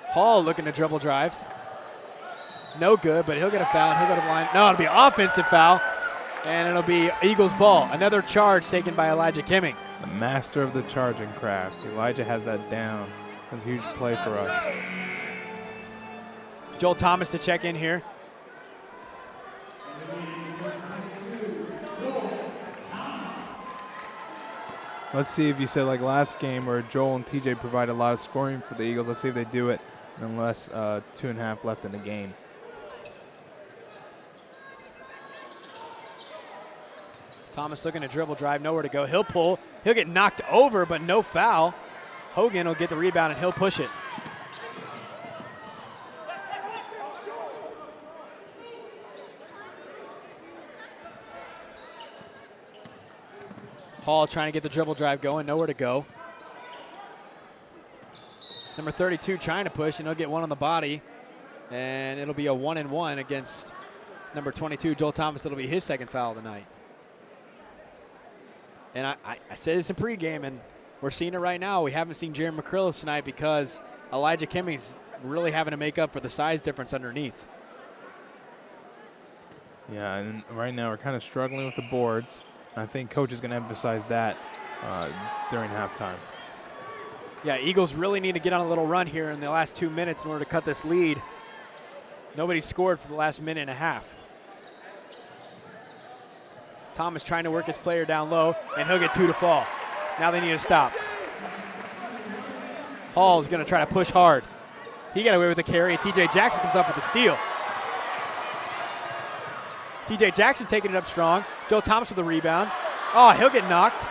Hall looking to dribble drive. No good, but he'll get a foul. He'll go to the line. No, it'll be an offensive foul. And it'll be Eagles ball. Another charge taken by Elijah Kimming. The master of the charging craft. Elijah has that down. That's a huge play for us. Joel Thomas to check in here. Let's see if you said like last game where Joel and TJ provide a lot of scoring for the Eagles. Let's see if they do it in less 2.5 left in the game. Thomas looking to dribble drive, nowhere to go. He'll pull. He'll get knocked over, but no foul. Hogan will get the rebound, and he'll push it. Hall trying to get the dribble drive going, nowhere to go. Number 32 trying to push, and he'll get one on the body. And it'll be a 1-and-1 against number 22, Joel Thomas. It'll be his second foul of the night. And I said this in pregame, and we're seeing it right now. We haven't seen Jaron McCrillis tonight because Elijah Kimming's really having to make up for the size difference underneath. Yeah, and right now we're kind of struggling with the boards. I think coach is going to emphasize that during halftime. Yeah, Eagles really need to get on a little run here in the last 2 minutes in order to cut this lead. Nobody scored for the last minute and a half. Thomas trying to work his player down low, and he'll get 2 to fall. Now they need to stop. Hall's going to try to push hard. He got away with the carry, and T.J. Jackson comes up with the steal. T.J. Jackson taking it up strong. Joe Thomas with the rebound. Oh, he'll get knocked.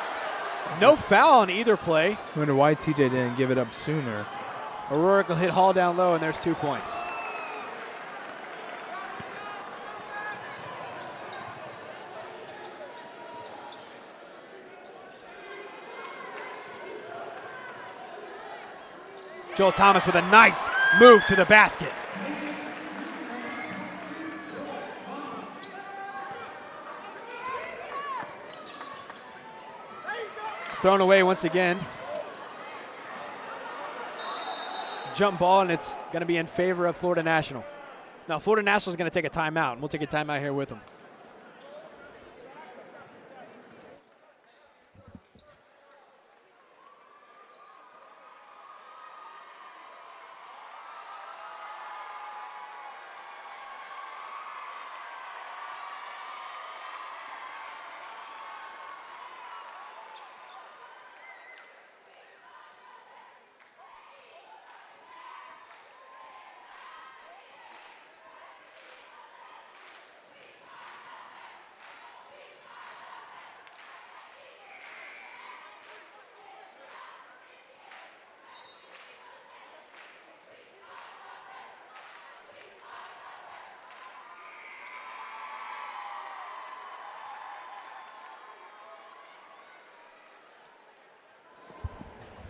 No foul on either play. I wonder why T.J. didn't give it up sooner. O'Rourke will hit Hall down low, and there's 2 points. Joel Thomas with a nice move to the basket. Thrown away once again. Jump ball, and it's going to be in favor of Florida National. Now, Florida National is going to take a timeout, and we'll take a timeout here with them.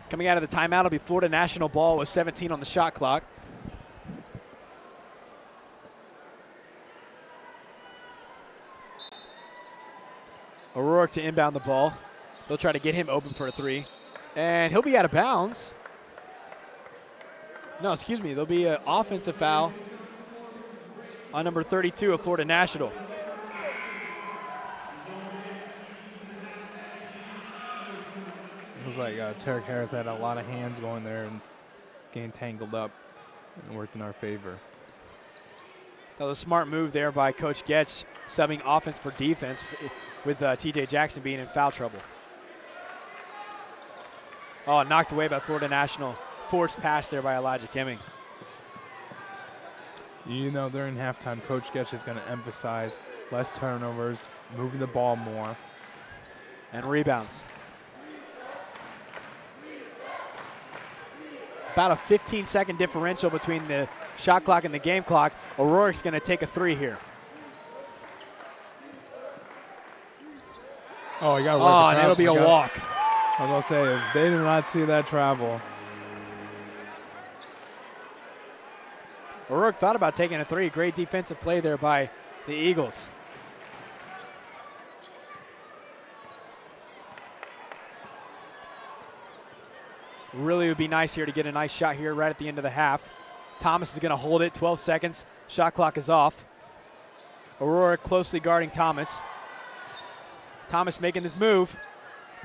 Coming out of the timeout will be Florida National ball with 17 on the shot clock. O'Rourke to inbound the ball. They'll try to get him open for a 3. And he'll be out of bounds. No, excuse me. There'll be an offensive foul on number 32 of Florida National. It was like Tarek Harris had a lot of hands going there and getting tangled up and worked in our favor. That was a smart move there by Coach Getch, subbing offense for defense with TJ Jackson being in foul trouble. Oh, knocked away by Florida National. Forced pass there by Elijah Kimming. You know, during halftime, Coach Getch is going to emphasize less turnovers, moving the ball more. And rebounds. About a 15-second differential between the shot clock and the game clock. O'Rourke's going to take a three here. Oh, you got to work Oh, and it'll be a walk. I'm going to say, if they did not see that travel. O'Rourke thought about taking a three. Great defensive play there by the Eagles. Really would be nice here to get a nice shot here right at the end of the half. Thomas is going to hold it, 12 seconds. Shot clock is off. O'Rourke closely guarding Thomas. Thomas making this move.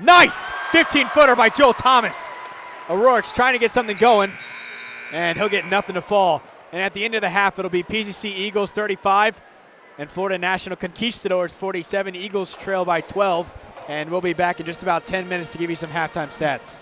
Nice! 15-footer by Joel Thomas. O'Rourke's trying to get something going, and he'll get nothing to fall. And at the end of the half, it'll be PCC Eagles 35 and Florida National Conquistadors 47. Eagles trail by 12, and we'll be back in just about 10 minutes to give you some halftime stats.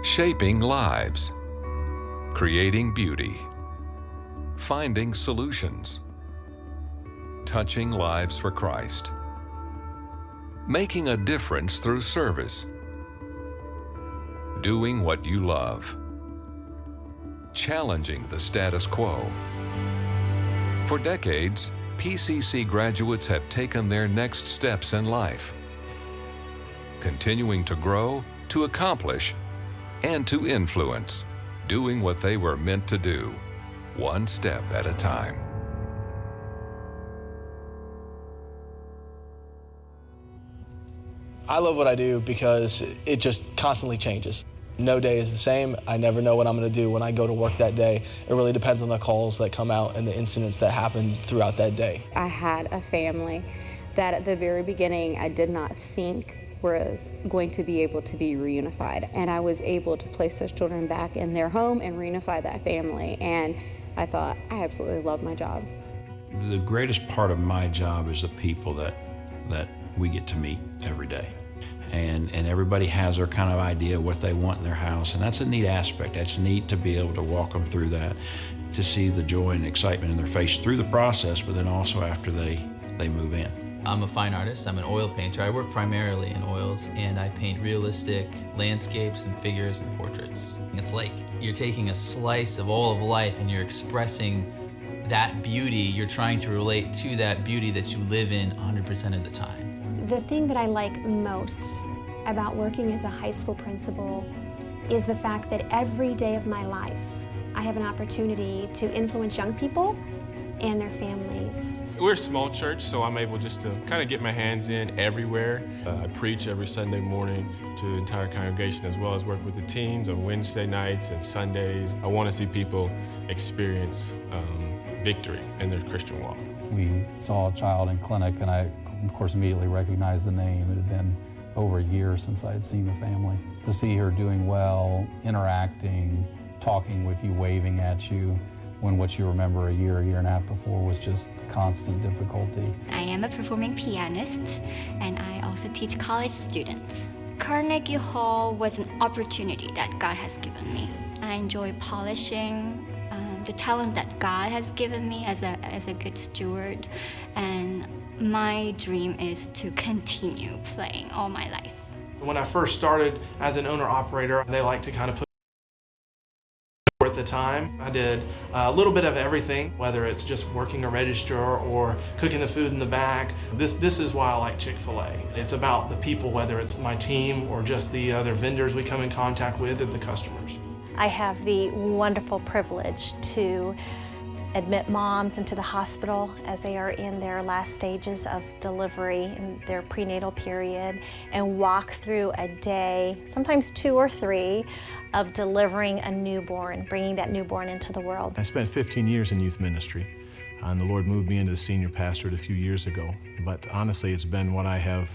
Shaping lives, creating beauty, finding solutions, touching lives for Christ, making a difference through service, doing what you love, challenging the status quo. For decades, PCC graduates have taken their next steps in life, continuing to grow, to accomplish, and to influence, doing what they were meant to do, one step at a time. I love what I do because it just constantly changes. No day is the same. I never know what I'm going to do when I go to work that day. It really depends on the calls that come out and the incidents that happen throughout that day. I had a family that at the very beginning I did not think was going to be able to be reunified. And I was able to place those children back in their home and reunify that family. And I thought, I absolutely love my job. The greatest part of my job is the people that we get to meet every day. And everybody has their kind of idea of what they want in their house. And that's a neat aspect. That's neat to be able to walk them through that, to see the joy and excitement in their face through the process, but then also after they move in. I'm a fine artist. I'm an oil painter. I work primarily in oils, and I paint realistic landscapes and figures and portraits. It's like you're taking a slice of all of life and you're expressing that beauty. You're trying to relate to that beauty that you live in 100% of the time. The thing that I like most about working as a high school principal is the fact that every day of my life, I have an opportunity to influence young people and their families. We're a small church, so I'm able just to kind of get my hands in everywhere. I preach every Sunday morning to the entire congregation, as well as work with the teens on Wednesday nights and Sundays. I want to see people experience victory in their Christian walk. We saw a child in clinic, and I, of course, immediately recognized the name. It had been over a year since I had seen the family. To see her doing well, interacting, talking with you, waving at you, when what you remember a year and a half before was just constant difficulty. I am a performing pianist, and I also teach college students. Carnegie Hall was an opportunity that God has given me. I enjoy polishing the talent that God has given me as a good steward, and my dream is to continue playing all my life. When I first started as an owner-operator, they like to kind of put at the time. I did a little bit of everything, whether it's just working a register or cooking the food in the back. This is why I like Chick-fil-A. It's about the people, whether it's my team or just the other vendors we come in contact with and the customers. I have the wonderful privilege to admit moms into the hospital as they are in their last stages of delivery in their prenatal period, and walk through a day, sometimes 2 or 3, of delivering a newborn, bringing that newborn into the world. I spent 15 years in youth ministry, and the Lord moved me into the senior pastorate a few years ago. But honestly, it's been what I have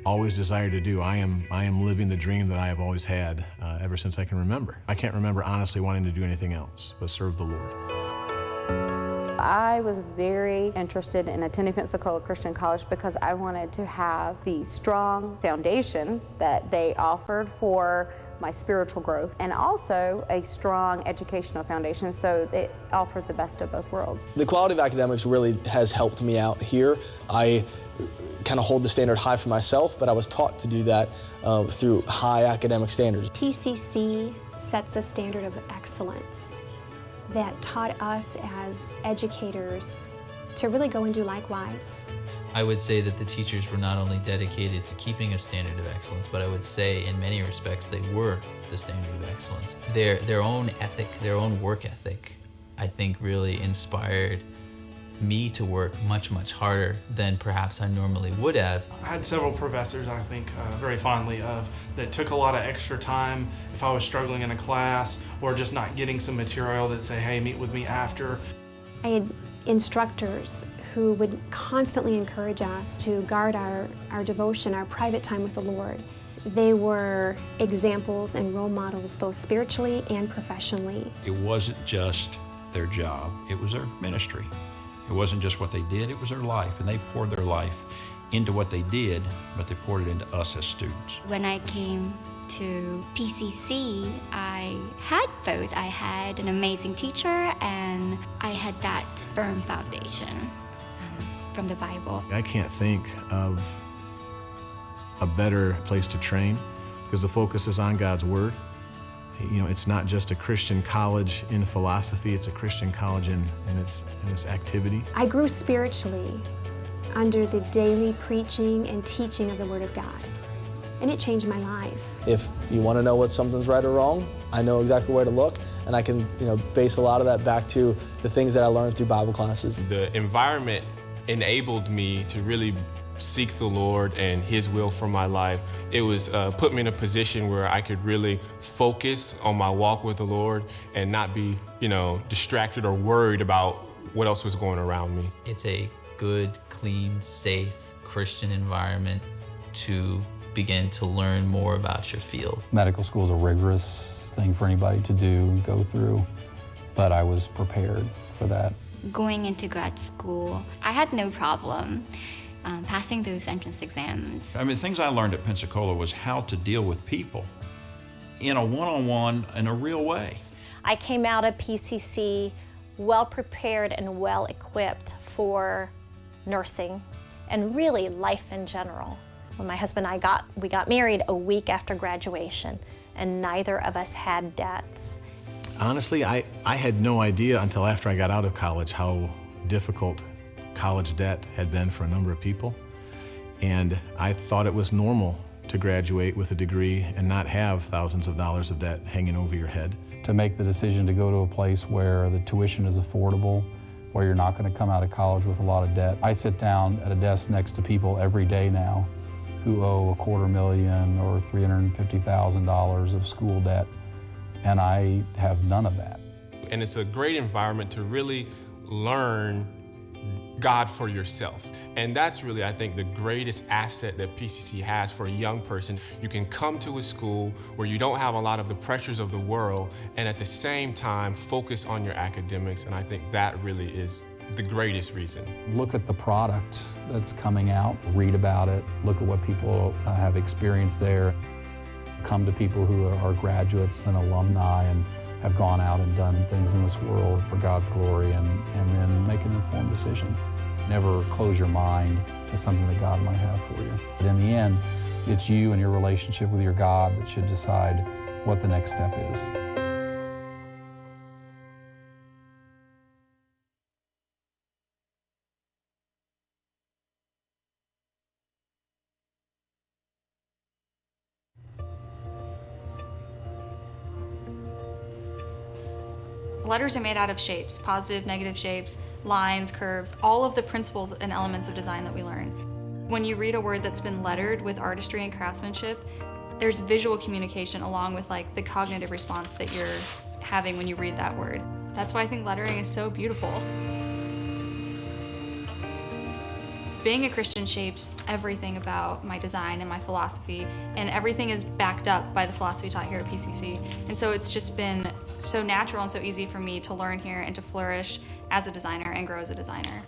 always desired to do. I am living the dream that I have always had ever since I can remember. I can't remember honestly wanting to do anything else but serve the Lord. I was very interested in attending Pensacola Christian College because I wanted to have the strong foundation that they offered for my spiritual growth, and also a strong educational foundation, so it offered the best of both worlds. The quality of academics really has helped me out here. I kind of hold the standard high for myself, but I was taught to do that through high academic standards. PCC sets a standard of excellence that taught us as educators to really go and do likewise. I would say that the teachers were not only dedicated to keeping a standard of excellence, but I would say in many respects they were the standard of excellence. Their own ethic, their own work ethic, I think really inspired me to work much, much harder than perhaps I normally would have. I had several professors I think very fondly of that took a lot of extra time if I was struggling in a class or just not getting some material that say, hey, meet with me after. I had instructors who would constantly encourage us to guard our devotion, our private time with the Lord. They were examples and role models both spiritually and professionally. It wasn't just their job, it was their ministry. It wasn't just what they did, it was their life, and they poured their life into what they did, but they poured it into us as students. When I came to PCC, I had both. I had an amazing teacher and I had that firm foundation from the Bible. I can't think of a better place to train because the focus is on God's Word. You know, it's not just a Christian college in philosophy, it's a Christian college in its activity. I grew spiritually under the daily preaching and teaching of the Word of God, and it changed my life. If you want to know what something's right or wrong, I know exactly where to look, and I can, base a lot of that back to the things that I learned through Bible classes. The environment enabled me to really seek the Lord and His will for my life. It was put me in a position where I could really focus on my walk with the Lord and not be, distracted or worried about what else was going around me. It's a good, clean, safe Christian environment to begin to learn more about your field. Medical school is a rigorous thing for anybody to do and go through, but I was prepared for that. Going into grad school, I had no problem passing those entrance exams. Things I learned at Pensacola was how to deal with people in a one-on-one, in a real way. I came out of PCC well prepared and well equipped for nursing and really life in general. When my husband and I we got married a week after graduation, and neither of us had debts. Honestly, I had no idea until after I got out of college how difficult college debt had been for a number of people. And I thought it was normal to graduate with a degree and not have thousands of dollars of debt hanging over your head. To make the decision to go to a place where the tuition is affordable, where you're not going to come out of college with a lot of debt. I sit down at a desk next to people every day now who owe $250,000 or $350,000 of school debt, and I have none of that. And it's a great environment to really learn God for yourself. And that's really, I think, the greatest asset that PCC has for a young person. You can come to a school where you don't have a lot of the pressures of the world and at the same time focus on your academics, and I think that really is the greatest reason. Look at the product that's coming out, read about it, look at what people have experienced there. Come to people who are graduates and alumni and have gone out and done things in this world for God's glory, and then make an informed decision. Never close your mind to something that God might have for you. But in the end, it's you and your relationship with your God that should decide what the next step is. Letters are made out of shapes, positive, negative shapes, lines, curves, all of the principles and elements of design that we learn. When you read a word that's been lettered with artistry and craftsmanship, there's visual communication along with like the cognitive response that you're having when you read that word. That's why I think lettering is so beautiful. Being a Christian shapes everything about my design and my philosophy, and everything is backed up by the philosophy taught here at PCC. And so it's just been so natural and so easy for me to learn here and to flourish as a designer and grow as a designer.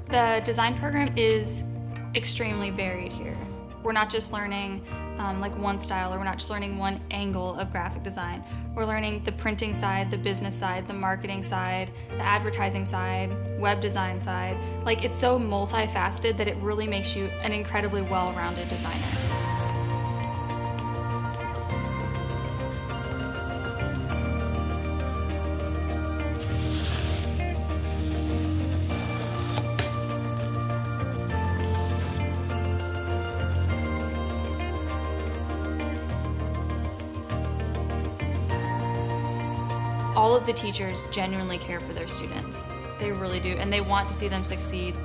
The design program is extremely varied here. We're not just learning like one style, or we're not just learning one angle of graphic design. We're learning the printing side, the business side, the marketing side, the advertising side, web design side. Like, it's so multifaceted that it really makes you an incredibly well-rounded designer. All of the teachers genuinely care for their students. They really do, and they want to see them succeed.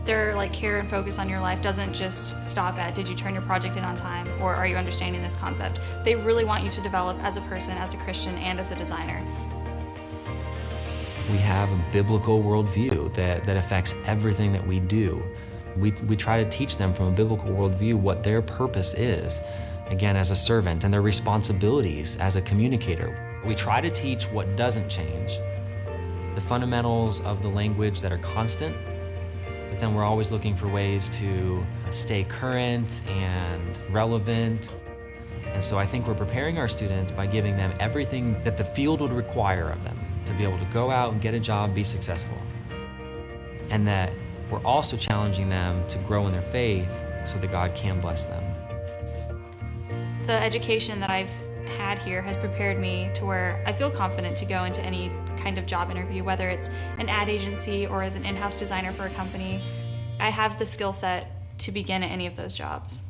Their care and focus on your life doesn't just stop at, did you turn your project in on time, or are you understanding this concept? They really want you to develop as a person, as a Christian, and as a designer. We have a biblical worldview that affects everything that we do. We try to teach them from a biblical worldview what their purpose is, again, as a servant, and their responsibilities as a communicator. We try to teach what doesn't change, the fundamentals of the language that are constant, but then we're always looking for ways to stay current and relevant. And so I think we're preparing our students by giving them everything that the field would require of them to be able to go out and get a job, be successful. And that we're also challenging them to grow in their faith so that God can bless them. The education that I've had here has prepared me to where I feel confident to go into any kind of job interview, whether it's an ad agency or as an in-house designer for a company. I have the skill set to begin at any of those jobs.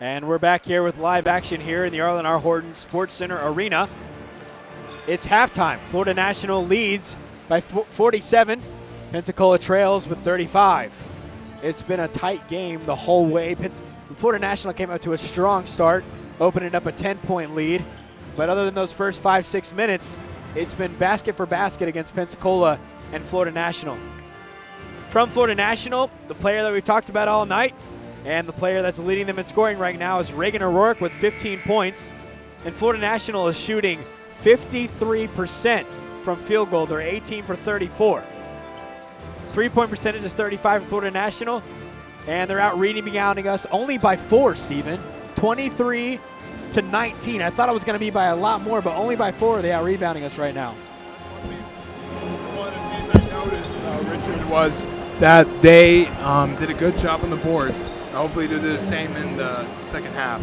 And we're back here with live action here in the Arlen R. Horton Sports Center Arena. It's halftime. Florida National leads by 47. Pensacola trails with 35. It's been a tight game the whole way. Florida National came out to a strong start, opening up a 10-point lead. But other than those first 5-6 minutes, it's been basket for basket against Pensacola and Florida National. From Florida National, the player that we've talked about all night, and the player that's leading them in scoring right now is Reagan O'Rourke with 15 points. And Florida National is shooting 53% from field goal. They're 18 for 34. Three-point percentage is 35 for Florida National. And they're out-rebounding us only by 4, Stephen. 23 to 19. I thought it was going to be by a lot more, but only by 4 are they out-rebounding us right now. One of the things I noticed, Richard, was that they did a good job on the boards. Hopefully they'll do the same in the second half.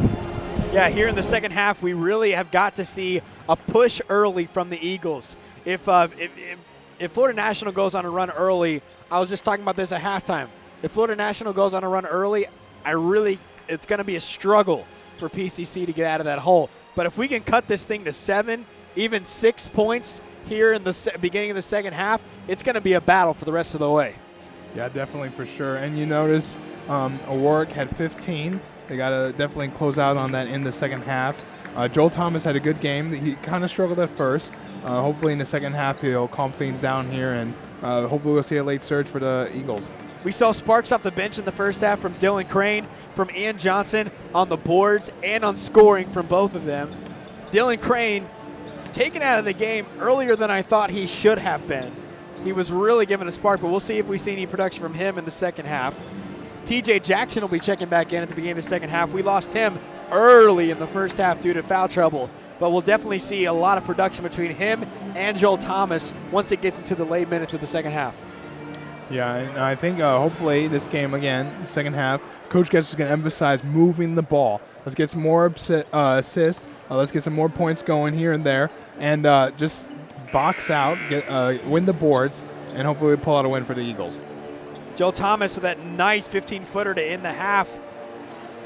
Yeah, here in the second half, we really have got to see a push early from the Eagles. If Florida National goes on a run early, I was just talking about this at halftime. If Florida National goes on a run early, it's going to be a struggle for PCC to get out of that hole. But if we can cut this thing to 7, even 6 points here in the beginning of the second half, it's going to be a battle for the rest of the way. Yeah, definitely, for sure. And you notice O'Rourke had 15. They got to definitely close out on that in the second half. Joel Thomas had a good game. He kind of struggled at first. Hopefully in the second half he'll calm things down here, and hopefully we'll see a late surge for the Eagles. We saw sparks off the bench in the first half from Dylan Crane, from Ian Johnson on the boards and on scoring from both of them. Dylan Crane taken out of the game earlier than I thought he should have been. He was really given a spark, but we'll see if we see any production from him in the second half. TJ Jackson will be checking back in at the beginning of the second half. We lost him early in the first half due to foul trouble, but we'll definitely see a lot of production between him and Joel Thomas once it gets into the late minutes of the second half. Yeah, and I think hopefully this game, again, second half, Coach Getz is going to emphasize moving the ball. Let's get some more assists. Let's get some more points going here and there, and just box out, win the boards, and hopefully we pull out a win for the Eagles. Joel Thomas with that nice 15-footer to end the half.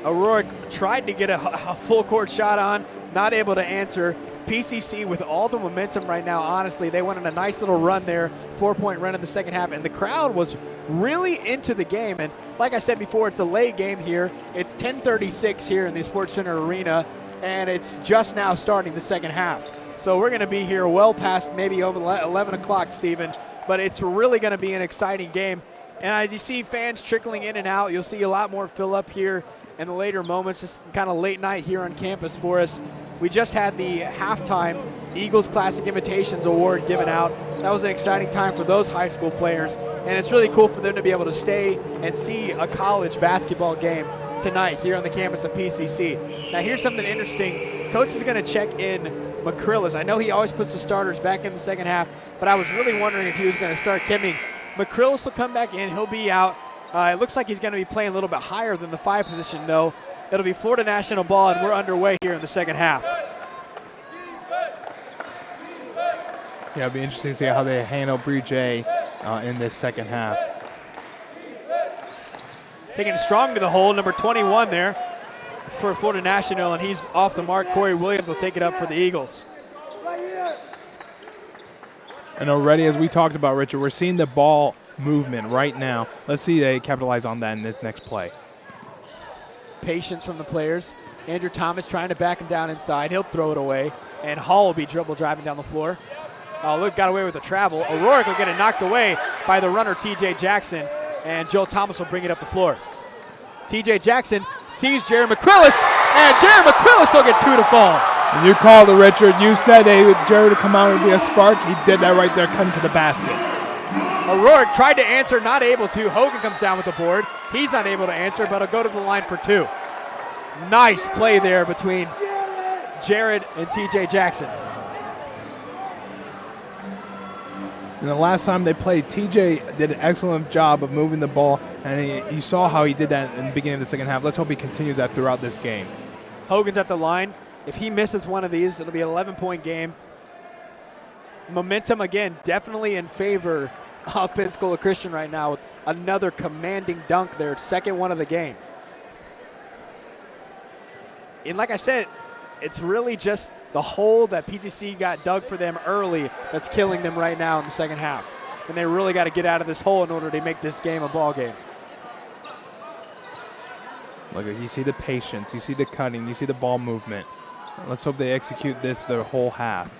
O'Rourke tried to get a full court shot on, not able to answer. PCC with all the momentum right now, honestly, they went on a nice little run there, 4-point run in the second half, and the crowd was really into the game. And like I said before, it's a late game here. It's 10:36 here in the Sports Center Arena, and it's just now starting the second half. So we're going to be here well past maybe over 11 o'clock, Stephen, but it's really going to be an exciting game. And as you see fans trickling in and out, you'll see a lot more fill up here in the later moments. It's kind of late night here on campus for us. We just had the halftime Eagles Classic Invitations Award given out. That was an exciting time for those high school players, and it's really cool for them to be able to stay and see a college basketball game tonight here on the campus of PCC. Now here's something interesting. Coach is going to check in McCrillis. I know he always puts the starters back in the second half, but I was really wondering if he was going to start Kimming. McCrillis will come back in. He'll be out. It looks like he's going to be playing a little bit higher than the 5 position, though. It'll be Florida National ball, and we're underway here in the second half. Yeah, it'll be interesting to see how they handle Bree J in this second half. Taking it strong to the hole, number 21 there for Florida National, and he's off the mark. Corey Williams will take it up for the Eagles. And already, as we talked about, Richard, we're seeing the ball movement right now. Let's see they capitalize on that in this next play. Patience from the players. Andrew Thomas trying to back him down inside. He'll throw it away, and Hall will be dribble driving down the floor. Oh, look, got away with the travel. O'Rourke will get it knocked away by the runner, TJ Jackson, and Joel Thomas will bring it up the floor. TJ Jackson sees Jared McCrillis, and Jared McCrillis will get 2 to fall. And you called it, Richard. You said Jared would come out and be a spark. He did that right there, cutting to the basket. O'Rourke tried to answer, not able to. Hogan comes down with the board. He's not able to answer, but he'll go to the line for 2. Nice play there between Jared and TJ Jackson. And the last time they played, TJ did an excellent job of moving the ball, and you saw how he did that in the beginning of the second half. Let's hope he continues that throughout this game. Hogan's at the line. If he misses one of these, it'll be an 11-point game. Momentum, again, definitely in favor of Pensacola Christian right now with another commanding dunk there, second one of the game. And like I said, it's really just the hole that PCC got dug for them early that's killing them right now in the second half. And they really got to get out of this hole in order to make this game a ball game. Look, you see the patience, you see the cutting, you see the ball movement. Let's hope they execute this their whole half.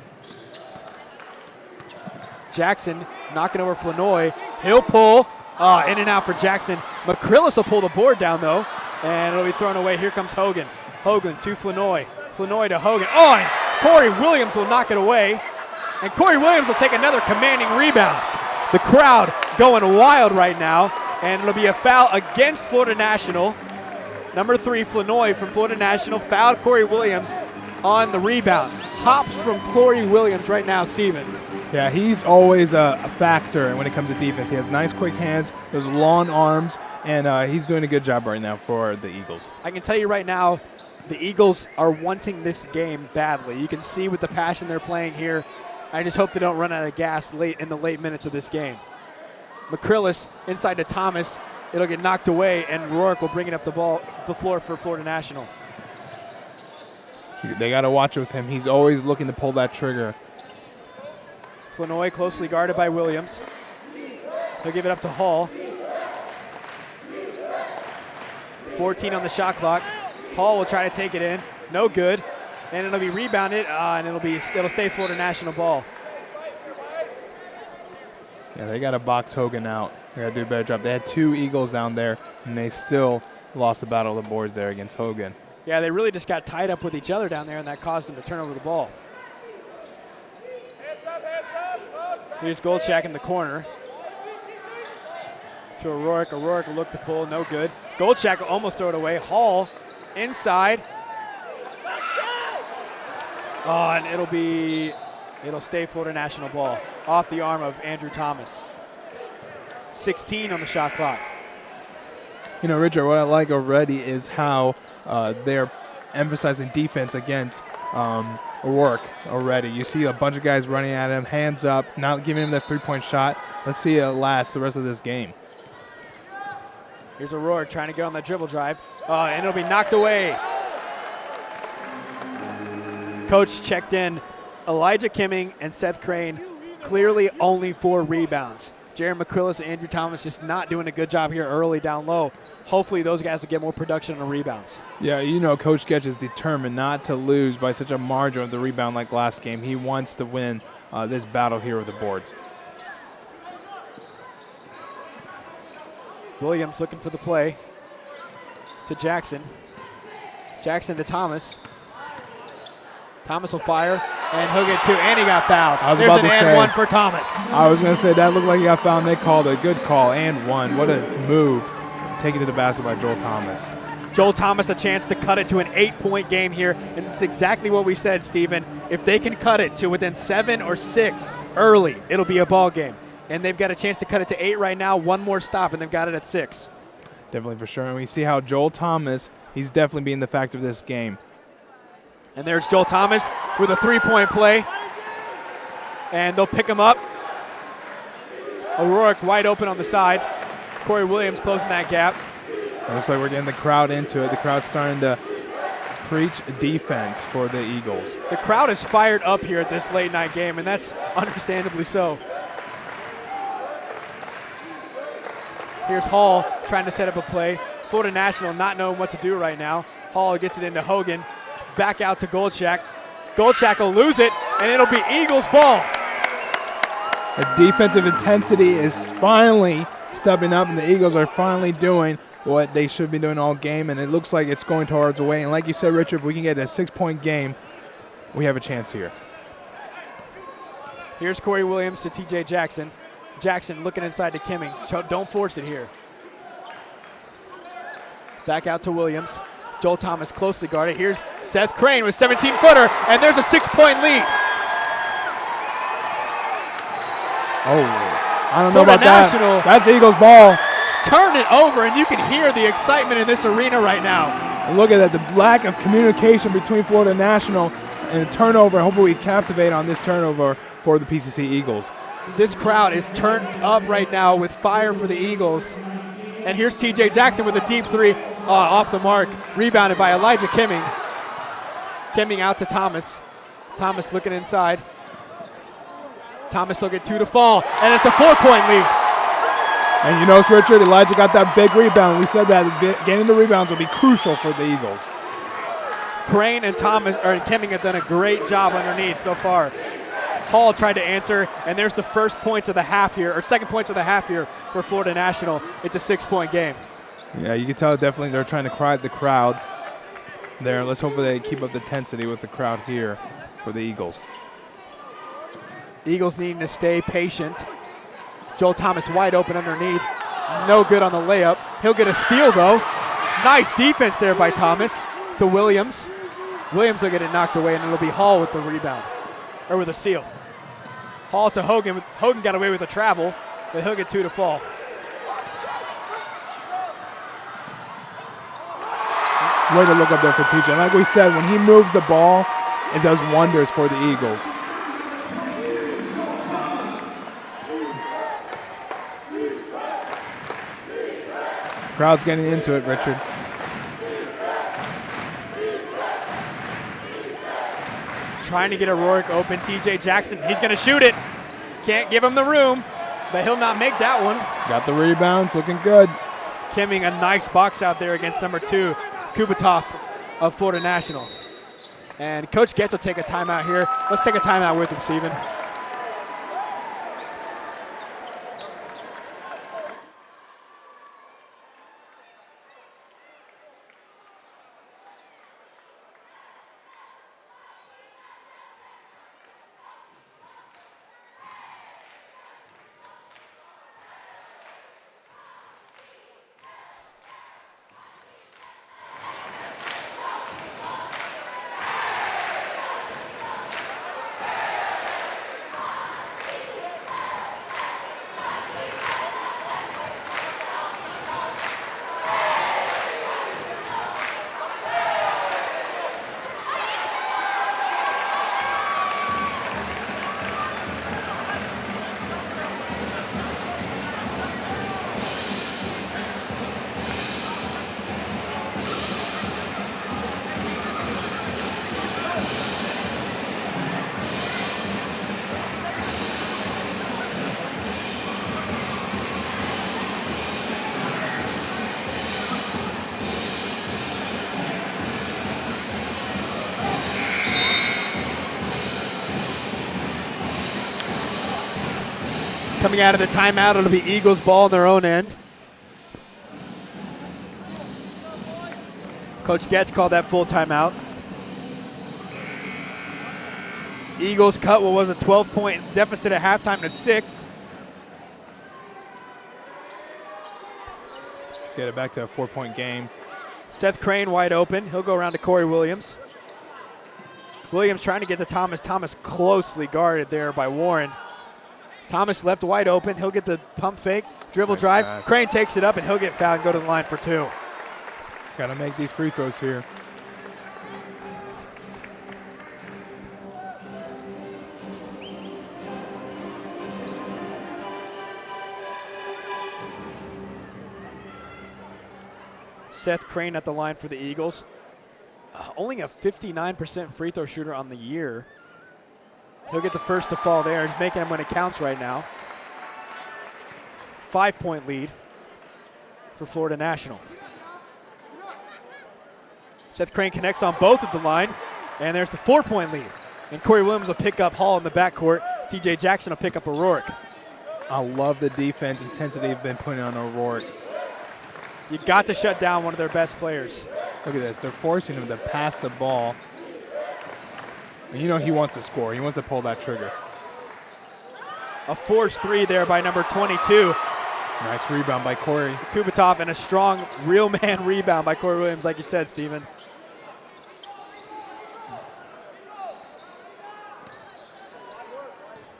Jackson knocking over Flanoy. He'll pull. In and out for Jackson. McCrillis will pull the board down, though, and it'll be thrown away. Here comes Hogan. Hogan to Flanoy. Flanoy to Hogan. Oh, and Corey Williams will knock it away. And Corey Williams will take another commanding rebound. The crowd going wild right now, and it'll be a foul against Florida National. Number 3, Flanoy from Florida National fouled Corey Williams on the rebound. Hops from Corey Williams right now, Steven. Yeah, he's always a factor when it comes to defense. He has nice, quick hands, those long arms, and he's doing a good job right now for the Eagles. I can tell you right now, the Eagles are wanting this game badly. You can see with the passion they're playing here. I just hope they don't run out of gas late in the late minutes of this game. McCrillis inside to Thomas. It'll get knocked away, and Rourke will bring it up the floor for Florida National. They got to watch with him. He's always looking to pull that trigger. Flanoy closely guarded by Williams. He'll give it up to Hall. 14 on the shot clock. Hall will try to take it in. No good. and it'll be rebounded, and it'll stay Florida National ball. Yeah, they got to box Hogan out. They got to do a better job. They had 2 Eagles down there, and they still lost the battle of the boards there against Hogan. Yeah, they really just got tied up with each other down there, and that caused them to turn over the ball. Here's Goldschak in the corner. To O'Rourke. O'Rourke will look to pull, no good. Goldschak will almost throw it away. Hall inside. Oh, and it'll stay Florida National ball off the arm of Andrew Thomas. 16 on the shot clock. You know, Richard, what I like already is how they're emphasizing defense against O'Rourke already. You see a bunch of guys running at him, hands up, not giving him that 3-point shot. Let's see it last the rest of this game. Here's O'Rourke trying to go on the dribble drive, and it'll be knocked away. Coach checked in. Elijah Kimming and Seth Crane, clearly only 4 rebounds. Jaron McCrillis and Andrew Thomas just not doing a good job here early down low. Hopefully those guys will get more production on the rebounds. Yeah, you know, Coach Sketch is determined not to lose by such a margin of the rebound like last game. He wants to win this battle here with the boards. Williams looking for the play to Jackson. Jackson to Thomas. Thomas will fire, and he'll get 2, and he got fouled. There's an and 1 for Thomas. I was going to say that looked like he got fouled, and they called a good call, and 1. What a move, taking to the basket by Joel Thomas. Joel Thomas a chance to cut it to an 8-point game here, and it's exactly what we said, Stephen. If they can cut it to within 7 or 6 early, it'll be a ball game. And they've got a chance to cut it to 8 right now. One more stop, and they've got it at 6. Definitely for sure. And we see how Joel Thomas, he's definitely being the factor of this game. And there's Joel Thomas with a 3-point play. And they'll pick him up. O'Rourke wide open on the side. Corey Williams closing that gap. It looks like we're getting the crowd into it. The crowd's starting to preach defense for the Eagles. The crowd is fired up here at this late night game, and that's understandably so. Here's Hall trying to set up a play. Florida National not knowing what to do right now. Hall gets it into Hogan. Back out to Goldschak. Goldschak will lose it, and it'll be Eagles ball. The defensive intensity is finally stepping up, and the Eagles are finally doing what they should be doing all game, and it looks like it's going towards away. And like you said, Richard, if we can get a 6-point game, we have a chance here. Here's Corey Williams to T.J. Jackson. Jackson looking inside to Kimming. Don't force it here. Back out to Williams. Joel Thomas closely guarded. Here's Seth Crane with 17-footer, and there's a 6-point lead. Oh, I don't know Florida about National that. That's Eagles ball. Turn it over, and you can hear the excitement in this arena right now. And look at that, the lack of communication between Florida National and the turnover. Hopefully we captivate on this turnover for the PCC Eagles. This crowd is turned up right now with fire for the Eagles. And here's T.J. Jackson with a deep 3 off the mark, rebounded by Elijah Kimming. Kimming out to Thomas. Thomas looking inside. Thomas will get 2 to fall, and it's a 4-point lead. And you notice, Richard, Elijah got that big rebound. We said that getting the rebounds will be crucial for the Eagles. Crane and Kimming have done a great job underneath so far. Hall tried to answer, and there's the first points of the half here, or second points of the half here for Florida National. It's a 6-point game. Yeah, you can tell definitely they're trying to quiet the crowd there. Let's hope they keep up the intensity with the crowd here for the Eagles. Eagles needing to stay patient. Joel Thomas wide open underneath. No good on the layup. He'll get a steal, though. Nice defense there by Thomas to Williams. Williams will get it knocked away, and it'll be Hall with the rebound, or with a steal. Hall to Hogan. Hogan got away with a travel, but he'll get 2 to fall. Way to look up there for TJ. Like we said, when he moves the ball, it does wonders for the Eagles. Crowd's getting into it, Richard. Trying to get O'Rourke open. T.J. Jackson, he's going to shoot it. Can't give him the room, but he'll not make that one. Got the rebounds, looking good. Kimming a nice box out there against number 2, Kubatov of Florida National. And Coach Getz will take a timeout here. Let's take a timeout with him, Stephen. Coming out of the timeout, it'll be Eagles ball on their own end. Coach Getz called that full timeout. Eagles cut what was a 12-point deficit at halftime to 6. Let's get it back to a 4-point game. Seth Crane wide open. He'll go around to Corey Williams. Williams trying to get to Thomas. Thomas closely guarded there by Warren. Thomas left wide open. He'll get the pump fake, dribble drive. Pass. Crane takes it up, and he'll get fouled and go to the line for 2. Got to make these free throws here. Seth Crane at the line for the Eagles. Only a 59% free throw shooter on the year. He'll get the first to fall there. He's making them when it counts right now. 5-point lead for Florida National. Seth Crane connects on both at the line, and there's the 4-point lead. And Corey Williams will pick up Hall in the backcourt. TJ Jackson will pick up O'Rourke. I love the defense intensity they've been putting on O'Rourke. You got to shut down one of their best players. Look at this. They're forcing him to pass the ball. And you know he wants to score. He wants to pull that trigger. A forced 3 there by number 22. Nice rebound by Corey. Kubatov, and a strong real man rebound by Corey Williams, like you said, Stephen.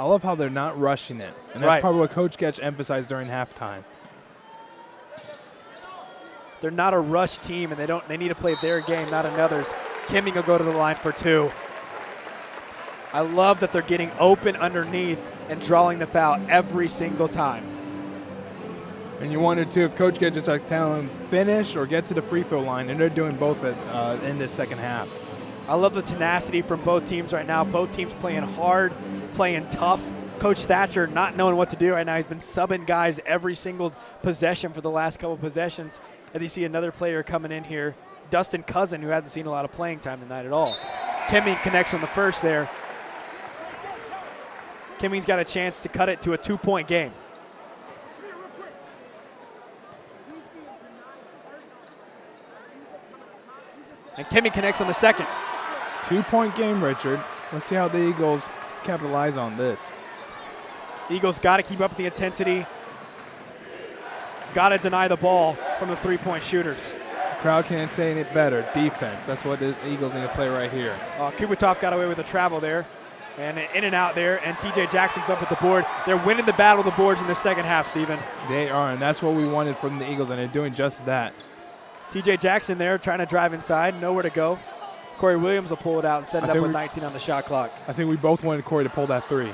I love how they're not rushing it. And that's probably what Coach Getz emphasized during halftime. They're not a rush team, and they need to play their game, not another's. Kimming will go to the line for 2. I love that they're getting open underneath and drawing the foul every single time. And you wonder, too, if Coach Getz just like telling them finish or get to the free throw line, and they're doing both in this second half. I love the tenacity from both teams right now. Both teams playing hard, playing tough. Coach Thatcher not knowing what to do right now. He's been subbing guys every single possession for the last couple possessions. And you see another player coming in here, Dustin Cousin, who hasn't seen a lot of playing time tonight at all. Kimming connects on the first there. Kimming's got a chance to cut it to a 2-point game. And Kimming connects on the second. 2-point game, Richard. Let's see how the Eagles capitalize on this. Eagles got to keep up the intensity. Got to deny the ball from the 3-point shooters. The crowd can't say it better. Defense. That's what the Eagles need to play right here. Kubatov got away with a travel there. And in and out there, and TJ Jackson's up at the board. They're winning the battle of the boards in the second half, Stephen. They are, and that's what we wanted from the Eagles, and they're doing just that. TJ Jackson there trying to drive inside, nowhere to go. Corey Williams will pull it out and set it up with 19 on the shot clock. I think we both wanted Corey to pull that 3.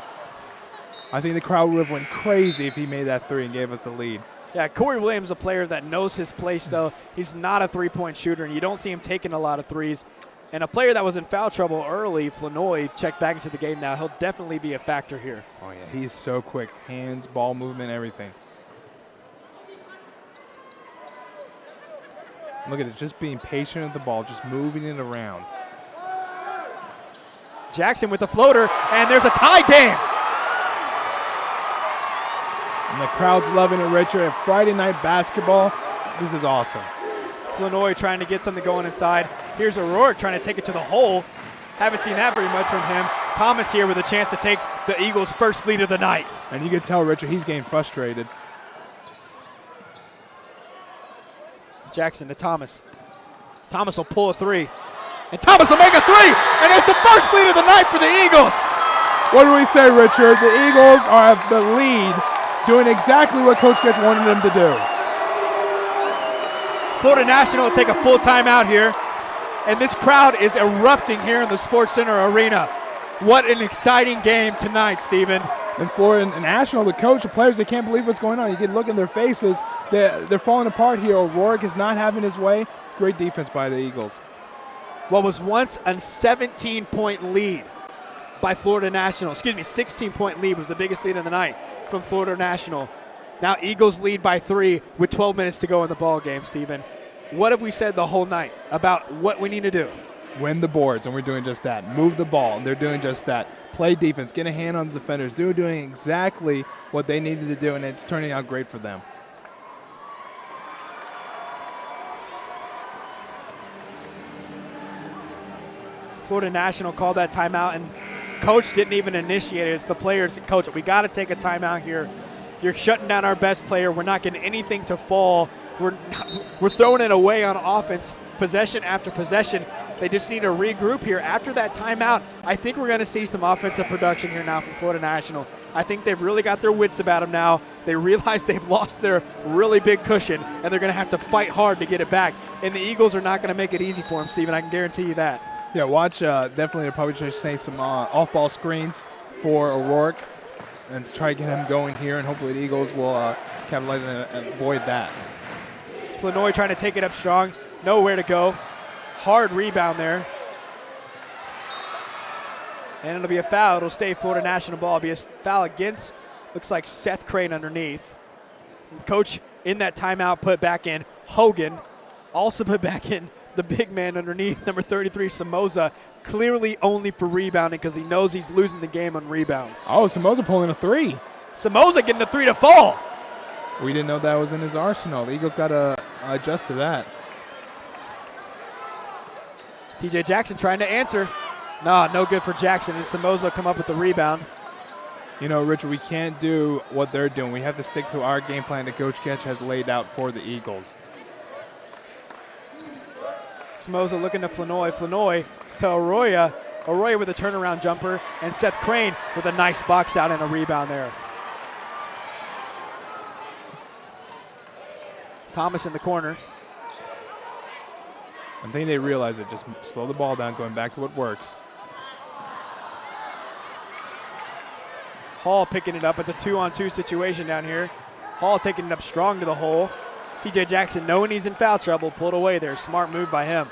I think the crowd would have went crazy if he made that 3 and gave us the lead. Yeah, Corey Williams is a player that knows his place, though. He's not a 3-point shooter, and you don't see him taking a lot of threes. And a player that was in foul trouble early, Flanoy, checked back into the game now. He'll definitely be a factor here. Oh, yeah, he's so quick. Hands, ball movement, everything. Look at it, just being patient with the ball, just moving it around. Jackson with the floater, and there's a tie game. And the crowd's loving it, Richard. At Friday night basketball, this is awesome. Flanoy trying to get something going inside. Here's O'Rourke trying to take it to the hole. Haven't seen that very much from him. Thomas here with a chance to take the Eagles' first lead of the night. And you can tell, Richard, he's getting frustrated. Jackson to Thomas. Thomas will pull a three. And Thomas will make a three. And it's the first lead of the night for the Eagles. What do we say, Richard? The Eagles are at the lead, doing exactly what Coach Getch wanted them to do. Florida National will take a full timeout here. And this crowd is erupting here in the Sports Center Arena. What an exciting game tonight, Stephen. And Florida National, the coach, the players, they can't believe what's going on. You can look in their faces. They're falling apart here. O'Rourke is not having his way. Great defense by the Eagles. What was once a 17-point lead by Florida National. 16-point lead was the biggest lead of the night from Florida National. Now Eagles lead by 3 with 12 minutes to go in the ball game, Stephen. What have we said the whole night about what we need to do? Win the boards, and we're doing just that. Move the ball, and they're doing just that. Play defense, get a hand on the defenders. They're doing exactly what they needed to do, and it's turning out great for them. Florida National called that timeout, and coach didn't even initiate it. It's the players. Coach, we got to take a timeout here. You're shutting down our best player. We're not getting anything to fall. We're throwing it away on offense, possession after possession. They just need to regroup here. After that timeout, I think we're going to see some offensive production here now from Florida National. I think they've really got their wits about them now. They realize they've lost their really big cushion, and they're going to have to fight hard to get it back. And the Eagles are not going to make it easy for them, Stephen. I can guarantee you that. Yeah, watch. Definitely, they're probably just saying some off-ball screens for O'Rourke and to try to get him going here, and hopefully the Eagles will capitalize and avoid that. Flanoy trying to take it up strong. Nowhere to go. Hard rebound there. And it'll be a foul. It'll stay Florida National ball. It'll be a foul against, looks like Seth Crane underneath. And coach in that timeout put back in Hogan. Also put back in the big man underneath, number 33, Somoza, clearly only for rebounding because he knows he's losing the game on rebounds. Oh, Somoza pulling a three. Somoza getting a three to fall. We didn't know that was in his arsenal. The Eagles got to adjust to that. TJ Jackson trying to answer. No good for Jackson, and Somoza come up with the rebound. You know, Richard, we can't do what they're doing. We have to stick to our game plan that Coach Getch has laid out for the Eagles. Somoza looking to Flanoy. Flanoy to Arroyo. Arroyo with a turnaround jumper, and Seth Crane with a nice box out and a rebound there. Thomas in the corner. I think they realize it. Just slow the ball down, going back to what works. Hall picking it up. It's a 2-on-2 situation down here. Hall taking it up strong to the hole. TJ Jackson, knowing he's in foul trouble, pulled away there. Smart move by him.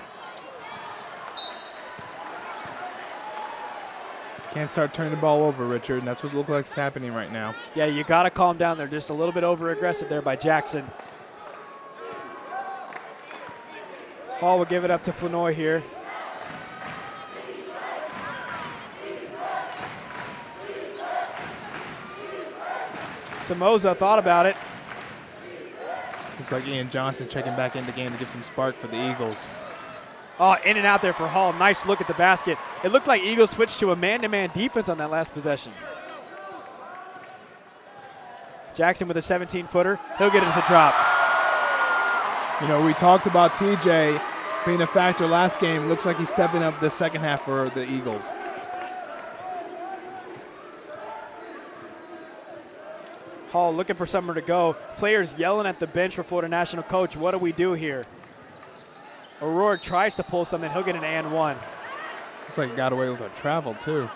Can't start turning the ball over, Richard, and that's what it looks like is happening right now. Yeah, you got to calm down. They're just a little bit over-aggressive there by Jackson. Hall will give it up to Flanoy here. Somoza thought about it. Looks like Ian Johnson checking back in the game to give some spark for the Eagles. Oh, in and out there for Hall. Nice look at the basket. It looked like Eagles switched to a man-to-man defense on that last possession. Jackson with a 17-footer. He'll get it to drop. You know, we talked about TJ being a factor last game. Looks like he's stepping up the second half for the Eagles. Hall looking for somewhere to go. Players yelling at the bench for Florida National. Coach, what do we do here? O'Rourke tries to pull something. He'll get an and one. Looks like he got away with a travel, too.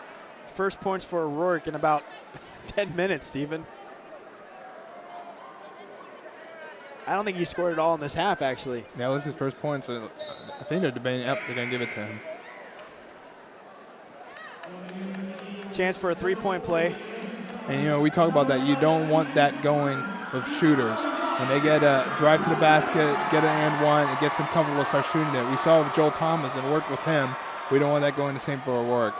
First points for O'Rourke in about 10 minutes, Stephen. I don't think he scored it all in this half, actually. Yeah, it was his first point, so I think they're debating, yep, they're going to give it to him. Chance for a three-point play. And, you know, we talk about that. You don't want that going with shooters. When they get a drive to the basket, get an and one, and get some comfortable, start shooting it. We saw with Joel Thomas and worked with him. We don't want that going the same for O'Rourke.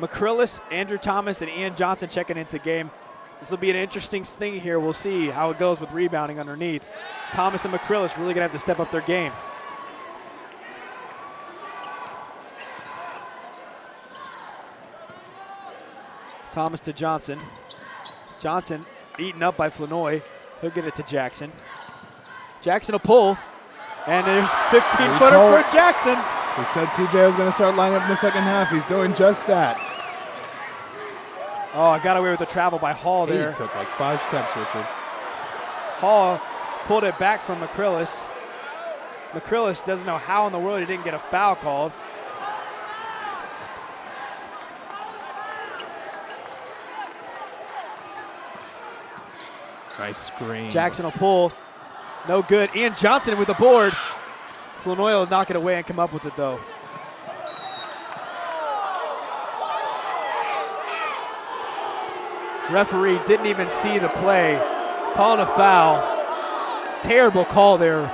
McCrillis, Andrew Thomas, and Ian Johnson checking into the game. This will be an interesting thing here. We'll see how it goes with rebounding underneath. Thomas and McCrillis really going to have to step up their game. Thomas to Johnson. Johnson eaten up by Flanoy. He'll get it to Jackson. Jackson will pull. And there's 15-footer for Jackson. We said TJ was going to start lining up in the second half. He's doing just that. Oh, I got away with the travel by Hall there. He took like 5 steps, Richard. Hall pulled it back from McCrillis. McCrillis doesn't know how in the world he didn't get a foul called. Nice screen. Jackson will pull. No good. Ian Johnson with the board. Flanoy will knock it away and come up with it, though. Referee didn't even see the play. Calling a foul. Terrible call there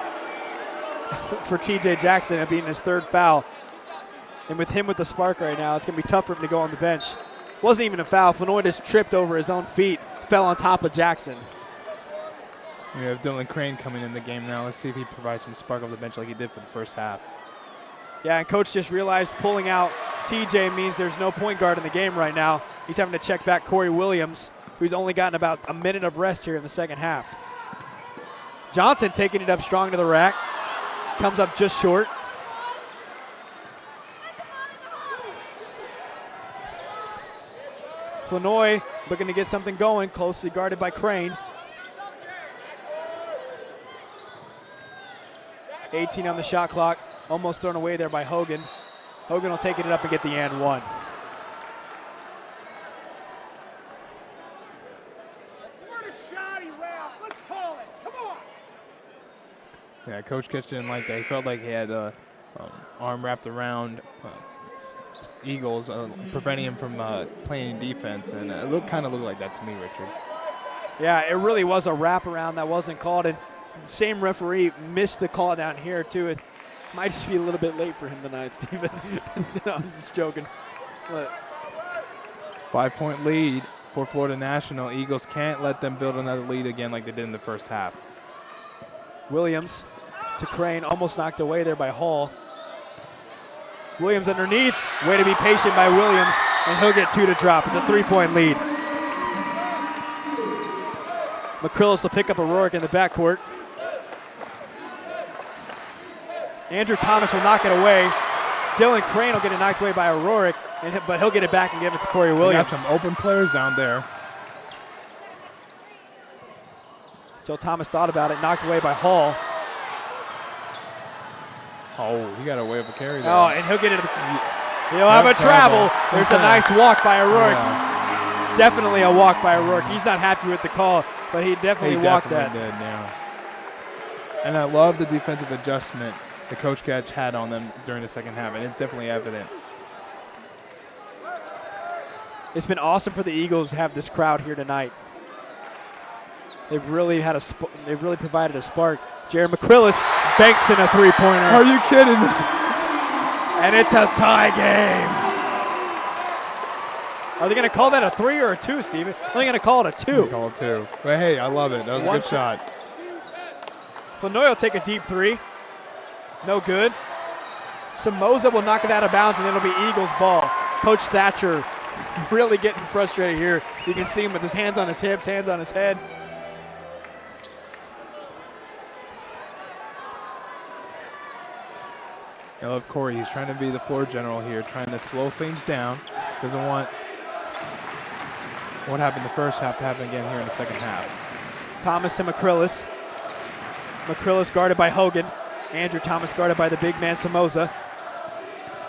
for TJ Jackson at being his 3rd foul. And with him with the spark right now, it's going to be tough for him to go on the bench. Wasn't even a foul. Flanoy just tripped over his own feet, fell on top of Jackson. We have Dylan Crane coming in the game now. Let's see if he provides some spark off the bench like he did for the first half. Yeah, and coach just realized pulling out TJ means there's no point guard in the game right now. He's having to check back Corey Williams, who's only gotten about a minute of rest here in the second half. Johnson taking it up strong to the rack. Comes up just short. Flanoy looking to get something going, closely guarded by Crane. 18 on the shot clock, almost thrown away there by Hogan. Hogan will take it up and get the and one. Yeah, Coach Ketch didn't like that. He felt like he had arm wrapped around Eagles, preventing him from playing defense, and it kind of looked like that to me, Richard. Yeah, it really was a wraparound that wasn't called, and the same referee missed the call down here, too. It might just be a little bit late for him tonight, Stephen. No, I'm just joking. But 5-point lead for Florida National. Eagles can't let them build another lead again like they did in the first half. Williams to Crane, almost knocked away there by Hall. Williams underneath, way to be patient by Williams, and he'll get 2 to drop. It's a 3-point lead. McCrillis will pick up O'Rourke in the backcourt. Andrew Thomas will knock it away. Dylan Crane will get it knocked away by O'Rourke, but he'll get it back and give it to Corey Williams. Got some open players down there. Joe Thomas thought about it, knocked away by Hall. Oh, he got a way of a carry there. Oh, and he'll get it. He'll have a travel. There's a nice walk by O'Rourke. Yeah. Definitely a walk by O'Rourke. He's not happy with the call, but he definitely walked that. Did, yeah. And I love the defensive adjustment that Coach Ketch had on them during the second half, and it's definitely evident. It's been awesome for the Eagles to have this crowd here tonight. They've really had they've really provided a spark. Jared McCrillis banks in a 3-pointer. Are you kidding me? And it's a tie game. Are they going to call that a 3 or a 2, Steven? They're going to call it a 2. Call it 2. But hey, I love it. That was a good shot. Flanoy will take a deep 3. No good. Somoza will knock it out of bounds, and it'll be Eagles ball. Coach Thatcher really getting frustrated here. You can see him with his hands on his hips, hands on his head. I love Corey. He's trying to be the floor general here, trying to slow things down. Doesn't want what happened the first half to happen again here in the second half. Thomas to McCrillis. McCrillis guarded by Hogan. Andrew Thomas guarded by the big man Somoza.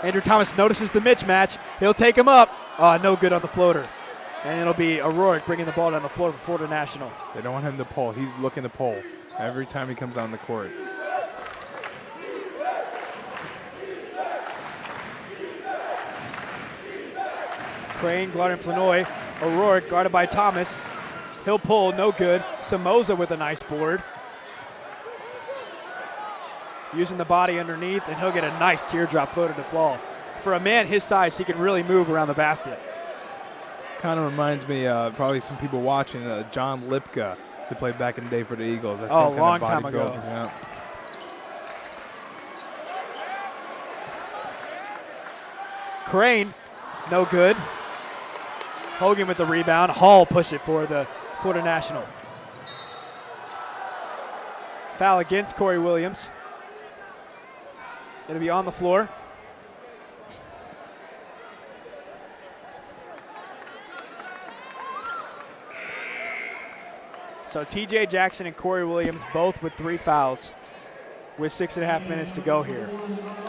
Andrew Thomas notices the mismatch. He'll take him up. No good on the floater. And it'll be O'Rourke bringing the ball down the floor for Florida National. They don't want him to pull. He's looking to pull every time he comes on the court. Crane guarding Flanoy. O'Rourke guarded by Thomas. He'll pull, no good. Somoza with a nice board. Using the body underneath, and he'll get a nice teardrop floater to fall. For a man his size, he can really move around the basket. Kind of reminds me, probably some people watching, John Lipka, who played back in the day for the Eagles. That's Oh, some long kind of time ago. bodybuilding, yeah. Crane, no good. Hogan with the rebound. Hall push it for the Florida National. Foul against Corey Williams. It'll be on the floor. So TJ Jackson and Corey Williams both with 3 fouls with 6.5 minutes to go here.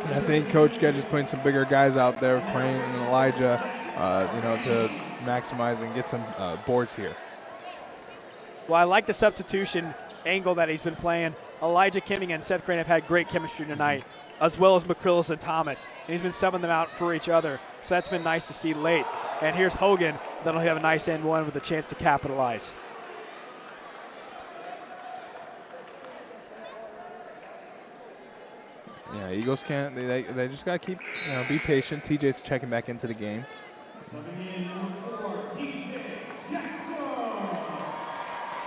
And I think Coach Gedge is putting some bigger guys out there, Crane and Elijah, to maximize and get some boards here. Well, I like the substitution angle that he's been playing. Elijah Kimming and Seth Crane have had great chemistry tonight, as well as McCrillis and Thomas. And he's been subbing them out for each other. So that's been nice to see late. And here's Hogan. That'll have a nice end one with a chance to capitalize. Yeah, Eagles can't. They just got to keep, be patient. TJ's checking back into the game.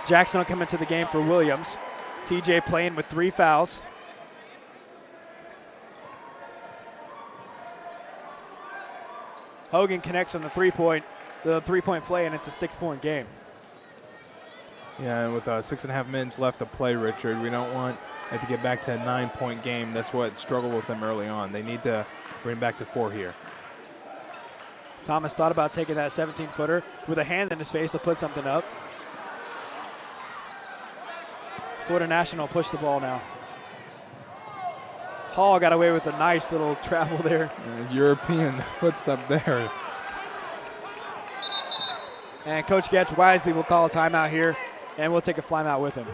Jackson will come into the game for Williams. TJ playing with 3 fouls. Hogan connects on the three-point play, and it's a 6-point game. Yeah, and with 6.5 minutes left to play, Richard, we don't want it to get back to a 9-point game. That's what struggled with them early on. They need to bring back to 4 here. Thomas thought about taking that 17-footer with a hand in his face to put something up. Florida National push the ball now. Hall got away with a nice little travel there. European footstep there. And Coach Getch wisely will call a timeout here, and we'll take a fly-out with him.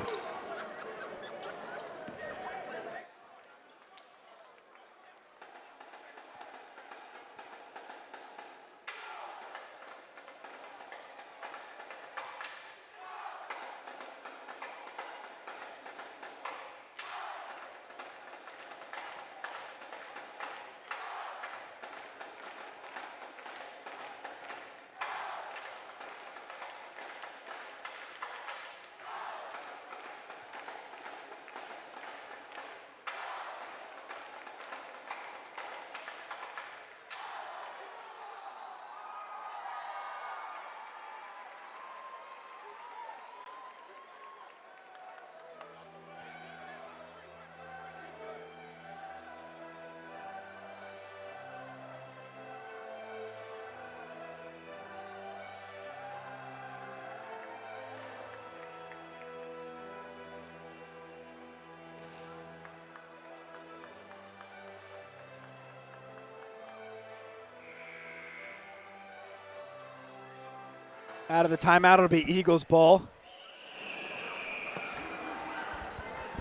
Out of the timeout, it'll be Eagles ball.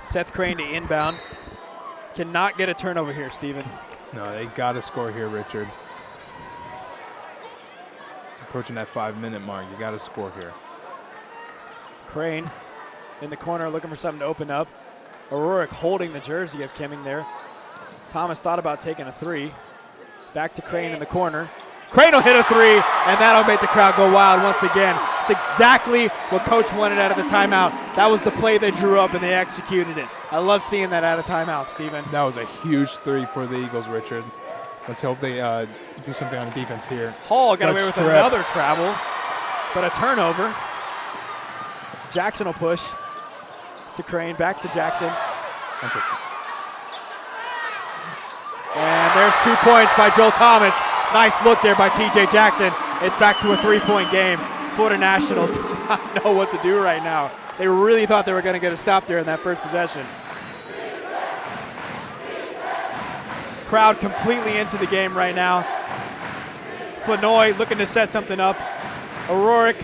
Seth Crane to inbound. Cannot get a turnover here, Steven. No, they got to score here, Richard. Approaching that 5-minute mark, you got to score here. Crane in the corner looking for something to open up. O'Rourke holding the jersey of Kimming there. Thomas thought about taking a 3. Back to Crane in the corner. Crane will hit a 3, and that'll make the crowd go wild once again. It's exactly what Coach wanted out of the timeout. That was the play they drew up, and they executed it. I love seeing that out of timeout, Steven. That was a huge 3 for the Eagles, Richard. Let's hope they do something on defense here. Hall got away with another travel, but a turnover. Jackson will push to Crane, back to Jackson. And there's 2 points by Joel Thomas. Nice look there by TJ Jackson. It's back to a 3-point game. Florida National does not know what to do right now. They really thought they were going to get a stop there in that first possession. Crowd completely into the game right now. Flanoy looking to set something up. O'Rourke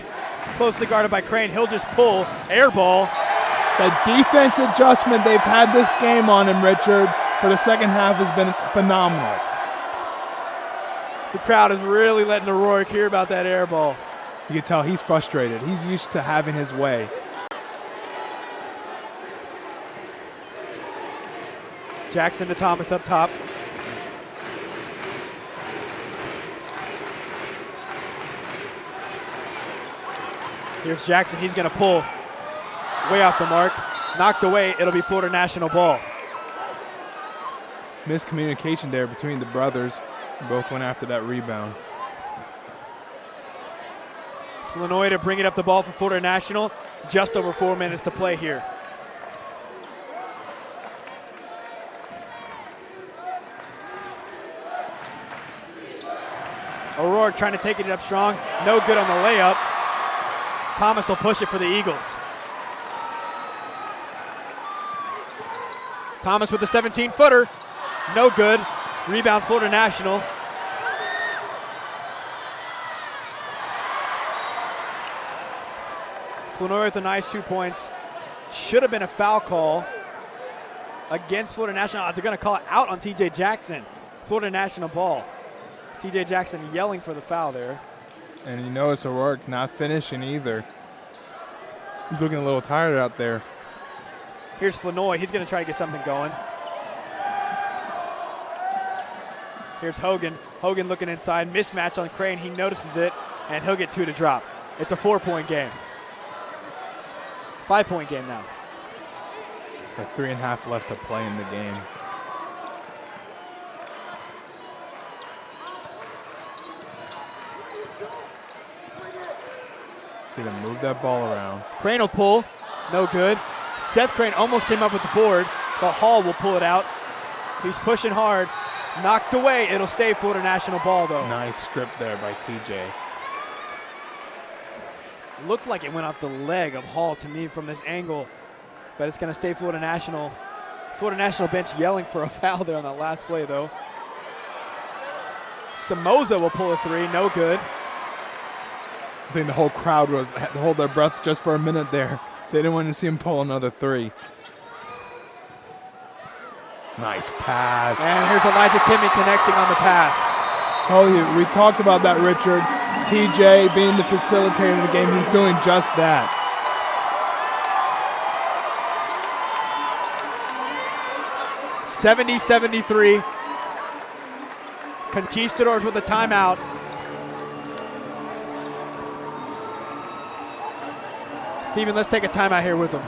closely guarded by Crane. He'll just pull. Air ball. The defense adjustment they've had this game on him, Richard, for the second half has been phenomenal. The crowd is really letting O'Rourke hear about that air ball. You can tell he's frustrated. He's used to having his way. Jackson to Thomas up top. Here's Jackson. He's going to pull way off the mark. Knocked away. It'll be Florida National ball. Miscommunication there between the brothers. Both went after that rebound. Flanoy to bring it up the ball for Florida National. Just over 4 minutes to play here. O'Rourke trying to take it up strong. No good on the layup. Thomas will push it for the Eagles. Thomas with the 17-footer. No good. Rebound Florida National. Flanoy with a nice 2 points. Should have been a foul call against Florida National. They're going to call it out on TJ Jackson. Florida National ball. TJ Jackson yelling for the foul there. And you notice O'Rourke not finishing either. He's looking a little tired out there. Here's Flanoy. He's going to try to get something going. Here's Hogan. Hogan looking inside. Mismatch on Crane. He notices it, and he'll get 2 to drop. It's a 4-point game. 5-point game now. With 3.5 left to play in the game. See them move that ball around. Crane will pull. No good. Seth Crane almost came up with the board, but Hall will pull it out. He's pushing hard. Knocked away. It'll stay Florida National ball, though. Nice strip there by TJ. Looked like it went off the leg of Hall to me from this angle, but it's going to stay Florida National. Florida National bench yelling for a foul there on that last play, though. Somoza will pull a 3. No good. I think the whole crowd had to hold their breath just for a minute there. They didn't want to see him pull another 3. Nice pass. And here's Elijah Kimmy connecting on the pass. Told you, we talked about that, Richard. TJ being the facilitator of the game, he's doing just that. (70-73). Conquistadors with a timeout. Steven, let's take a timeout here with them.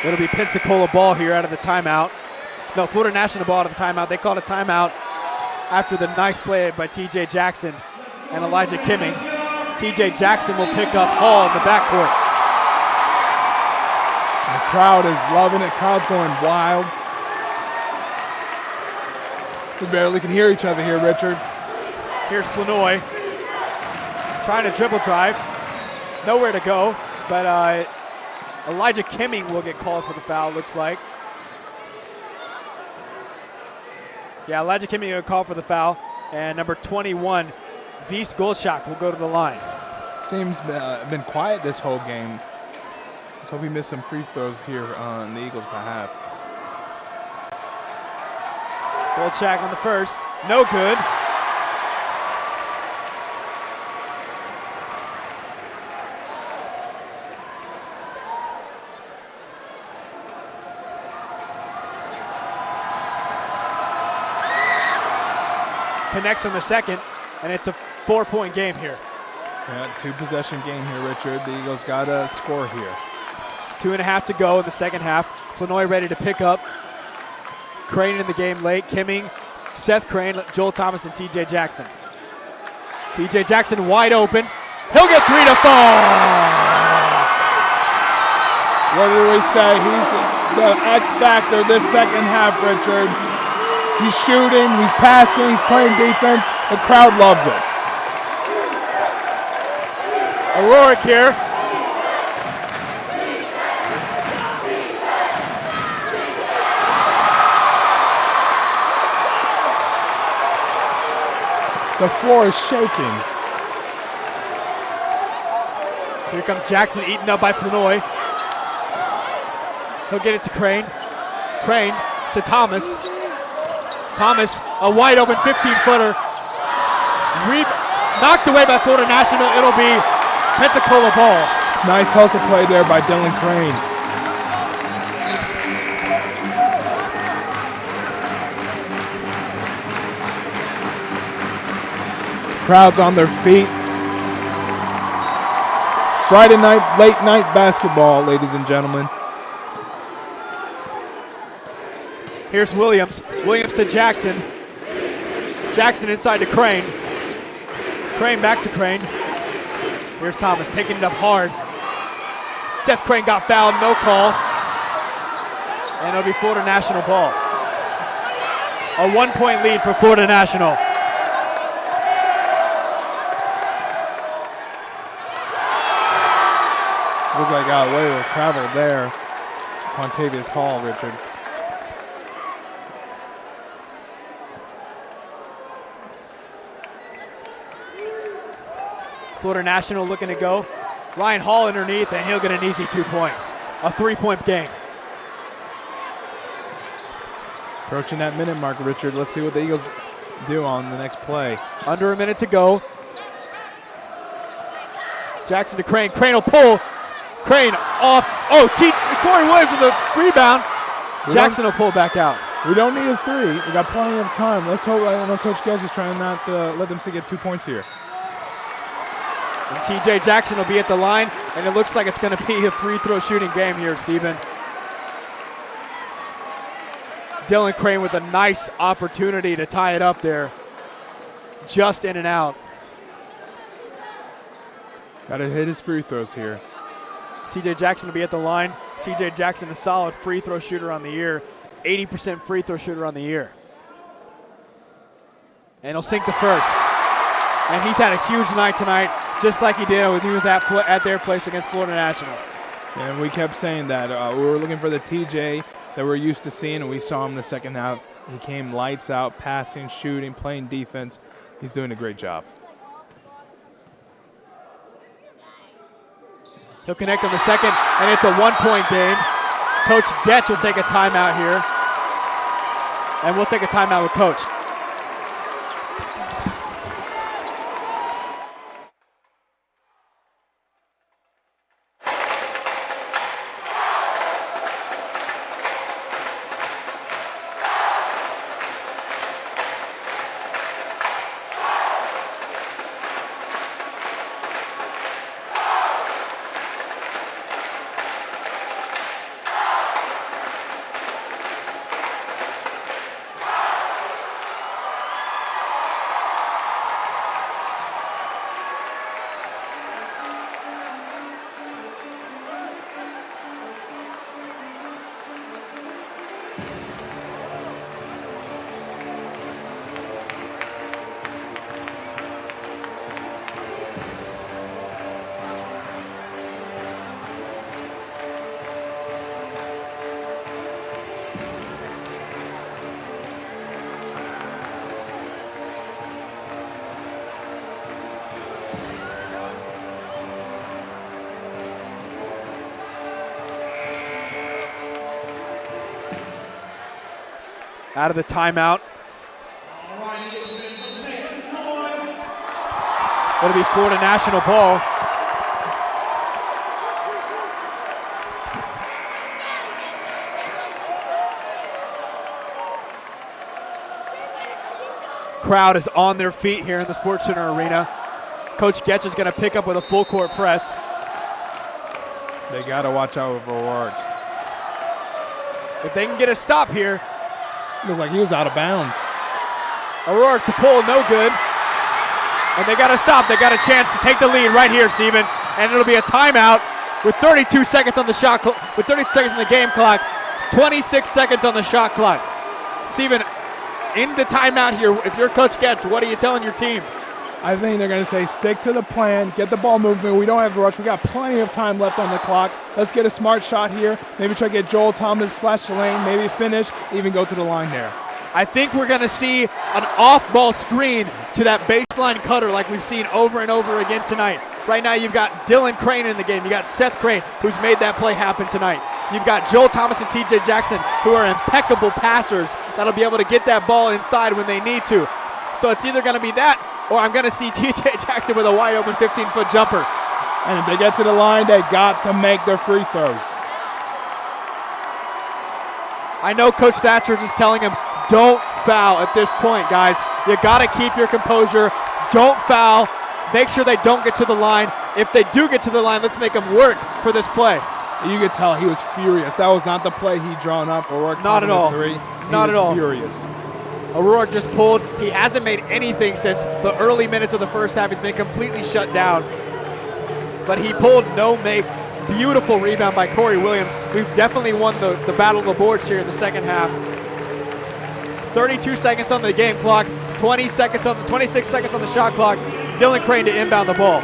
It'll be Pensacola ball here out of the timeout. No, Florida National ball out of the timeout. They called a timeout after the nice play by TJ Jackson and Elijah Kimming. TJ Jackson will pick up Hall in the backcourt. The crowd is loving it. Crowd's going wild. We barely can hear each other here, Richard. Here's Flanoy trying to dribble drive. Nowhere to go, but Elijah Kimming will get called for the foul, looks like. Yeah, Elijah Kimming will call for the foul. And number 21, Vies Goldschak, will go to the line. Seems been quiet this whole game. Let's hope he missed some free throws here on the Eagles' behalf. Goldschak on the first. No good. Connects on the second, and it's a 4-point game here. Yeah, 2-possession game here, Richard. The Eagles got to score here. 2.5 to go in the second half. Flanoy ready to pick up. Crane in the game late. Kimming, Seth Crane, Joel Thomas, and TJ Jackson. TJ Jackson wide open. He'll get 3 to fall. What did we say? He's the X factor this second half, Richard. He's shooting, he's passing, he's playing defense. The crowd loves it. O'Rourke here. The floor is shaking. Here comes Jackson, eaten up by Flournoy. He'll get it to Crane. Crane to Thomas. Thomas, a wide open 15-footer. Knocked away by Florida National. It'll be Pensacola ball. Nice hustle play there by Dylan Crane. Crowds on their feet. Friday night, late night basketball, ladies and gentlemen. Here's Williams. Williams to Jackson. Jackson inside to Crane. Crane back to Crane. Here's Thomas taking it up hard. Seth Crane got fouled, no call. And it'll be Florida National ball. A 1-point lead for Florida National. Looked like got away with travel there. Quantavious Hall, Richard. Florida National looking to go. Ryan Hall underneath, and he'll get an easy 2 points. A 3-point game. Approaching that minute mark, Richard. Let's see what the Eagles do on the next play. Under a minute to go. Jackson to Crane. Crane will pull. Crane off. Oh, Corey Williams with the rebound. Jackson will pull back out. We don't need a three. We got plenty of time. Let's hope. I know Coach Getz is trying not to let them get 2 points here. And TJ Jackson will be at the line, and it looks like it's going to be a free throw shooting game here, Stephen. Dylan Crane with a nice opportunity to tie it up there. Just in and out. Got to hit his free throws here. TJ Jackson will be at the line. TJ Jackson, a solid free throw shooter on the year. 80% free throw shooter on the year. And he'll sink the first. And he's had a huge night tonight, just like he did when he was at their place against Florida National. And we kept saying that. We were looking for the TJ that we're used to seeing, and we saw him in the second half. He came lights out, passing, shooting, playing defense. He's doing a great job. He'll connect on the second, and it's a 1-point game. Coach Getz will take a timeout here. And we'll take a timeout with Coach. Out of the timeout. It'll be Florida National ball. Crowd is on their feet here in the Sports Center Arena. Coach Getz is going to pick up with a full court press. They got to watch out for O'Rourke. If they can get a stop here. Looked like he was out of bounds. O'Rourke to pull, no good. And they got to stop. They got a chance to take the lead right here, Stephen. And it'll be a timeout with 32 seconds on the shot clock. With 32 seconds on the game clock, 26 seconds on the shot clock. Stephen, in the timeout here, if you're Coach Getch, what are you telling your team? I think they're going to say stick to the plan, get the ball moving. We don't have to rush. We got plenty of time left on the clock. Let's get a smart shot here. Maybe try to get Joel Thomas slash the lane, maybe finish, even go to the line there. I think we're going to see an off-ball screen to that baseline cutter like we've seen over and over again tonight. Right now you've got Dylan Crane in the game. You got Seth Crane, who's made that play happen tonight. You've got Joel Thomas and TJ Jackson, who are impeccable passers that'll be able to get that ball inside when they need to. So it's either going to be that, or I'm going to see TJ Jackson with a wide open 15-foot jumper. And if they get to the line, they got to make their free throws. I know Coach Thatcher is just telling him, don't foul at this point, guys. You got to keep your composure. Don't foul. Make sure they don't get to the line. If they do get to the line, let's make them work for this play. You could tell he was furious. That was not the play he drawn up. O'Rourke not at all. Not at all. Furious. O'Rourke just pulled. He hasn't made anything since the early minutes of the first half. He's been completely shut down. But he pulled no make. Beautiful rebound by Corey Williams. We've definitely won the battle of the boards here in the second half. 32 seconds on the game clock, 26 seconds on the shot clock. Dylan Crane to inbound the ball.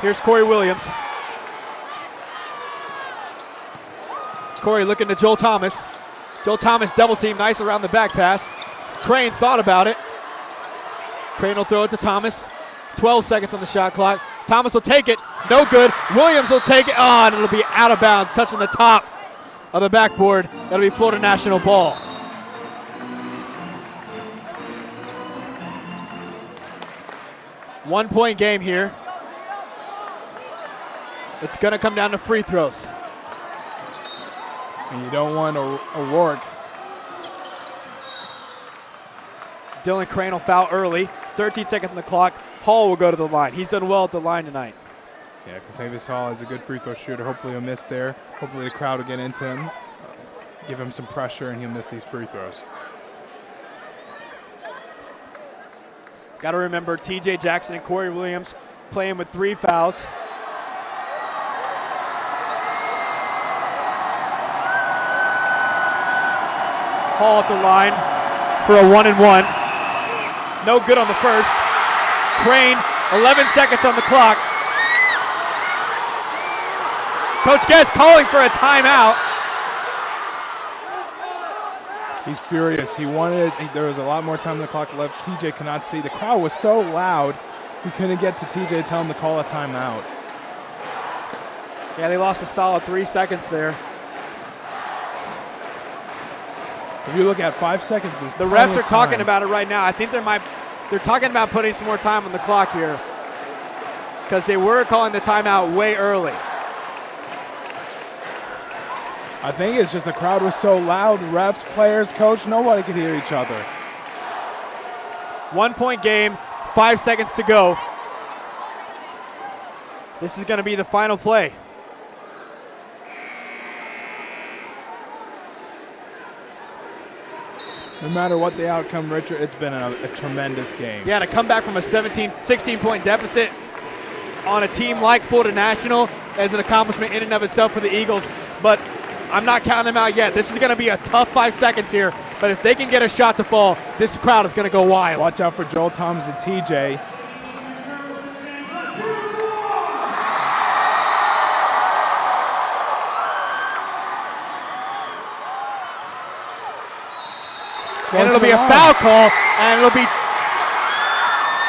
Here's Corey Williams. Corey looking to Joel Thomas. Joel Thomas double team, nice around the back pass. Crane thought about it. Crane will throw it to Thomas. 12 seconds on the shot clock. Thomas will take it. No good. Williams will take it. Oh, and it'll be out of bounds, touching the top of the backboard. That'll be Florida National ball. One-point game here. It's going to come down to free throws. And you don't want O'Rourke. Dylan Crane will foul early. 13 seconds on the clock. Hall will go to the line. He's done well at the line tonight. Yeah, Contavious Hall is a good free throw shooter. Hopefully he'll miss there. Hopefully the crowd will get into him, give him some pressure, and he'll miss these free throws. Got to remember TJ Jackson and Corey Williams playing with 3 fouls. Hall at the line for a 1-and-1. No good on the first. Crane, 11 seconds on the clock. Coach Guest calling for a timeout. He's furious. There was a lot more time on the clock left. TJ could not see. The crowd was so loud, he couldn't get to TJ to tell him to call a timeout. Yeah, they lost a solid 3 seconds there. If you look at 5 seconds, the refs are talking about it right now. I think they're talking about putting some more time on the clock here because they were calling the timeout way early. I think it's just the crowd was so loud. Refs, players, coach, nobody could hear each other. 1-point game, 5 seconds to go. This is going to be the final play. No matter what the outcome, Richard, it's been a tremendous game. Yeah, to come back from a 16-point deficit on a team like Florida National is an accomplishment in and of itself for the Eagles. But I'm not counting them out yet. This is going to be a tough 5 seconds here. But if they can get a shot to fall, this crowd is going to go wild. Watch out for Joel Thomas and TJ. And it'll be a foul call, and it'll be,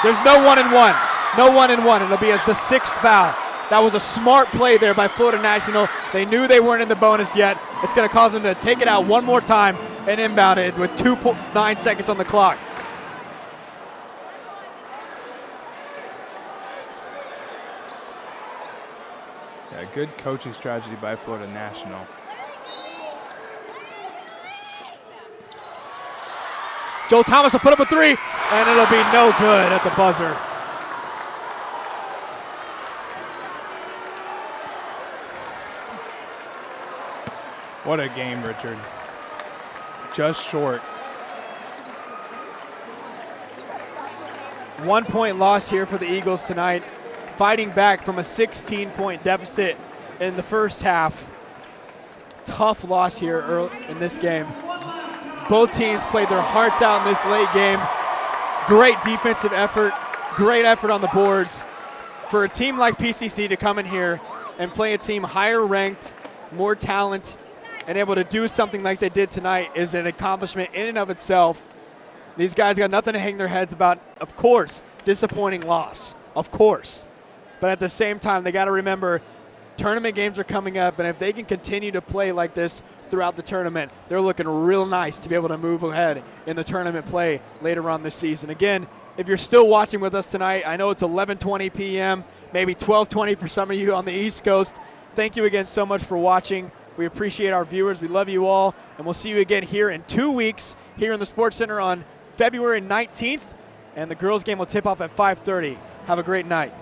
there's no 1-and-1. No 1-and-1. It'll be the 6th foul. That was a smart play there by Florida National. They knew they weren't in the bonus yet. It's going to cause them to take it out one more time and inbound it with 2.9 seconds on the clock. Yeah, good coaching strategy by Florida National. Joel Thomas will put up a 3, and it'll be no good at the buzzer. What a game, Richard. Just short. 1 point loss here for the Eagles tonight, fighting back from a 16-point deficit in the first half. tough loss here early in this game. Both teams played their hearts out in this late game. Great defensive effort, great effort on the boards. For a team like PCC to come in here and play a team higher ranked, more talent, and able to do something like they did tonight is an accomplishment in and of itself. These guys got nothing to hang their heads about. Of course, disappointing loss, of course. But at the same time, they got to remember tournament games are coming up, and if they can continue to play like this throughout the tournament, they're looking real nice to be able to move ahead in the tournament play later on this season. Again, if you're still watching with us tonight, I know it's 11:20 p.m., maybe 12:20 for some of you on the East Coast. Thank you again so much for watching. We appreciate our viewers. We love you all, and we'll see you again here in 2 weeks here in the Sports Center on February 19th, and the girls' game will tip off at 5:30. Have a great night.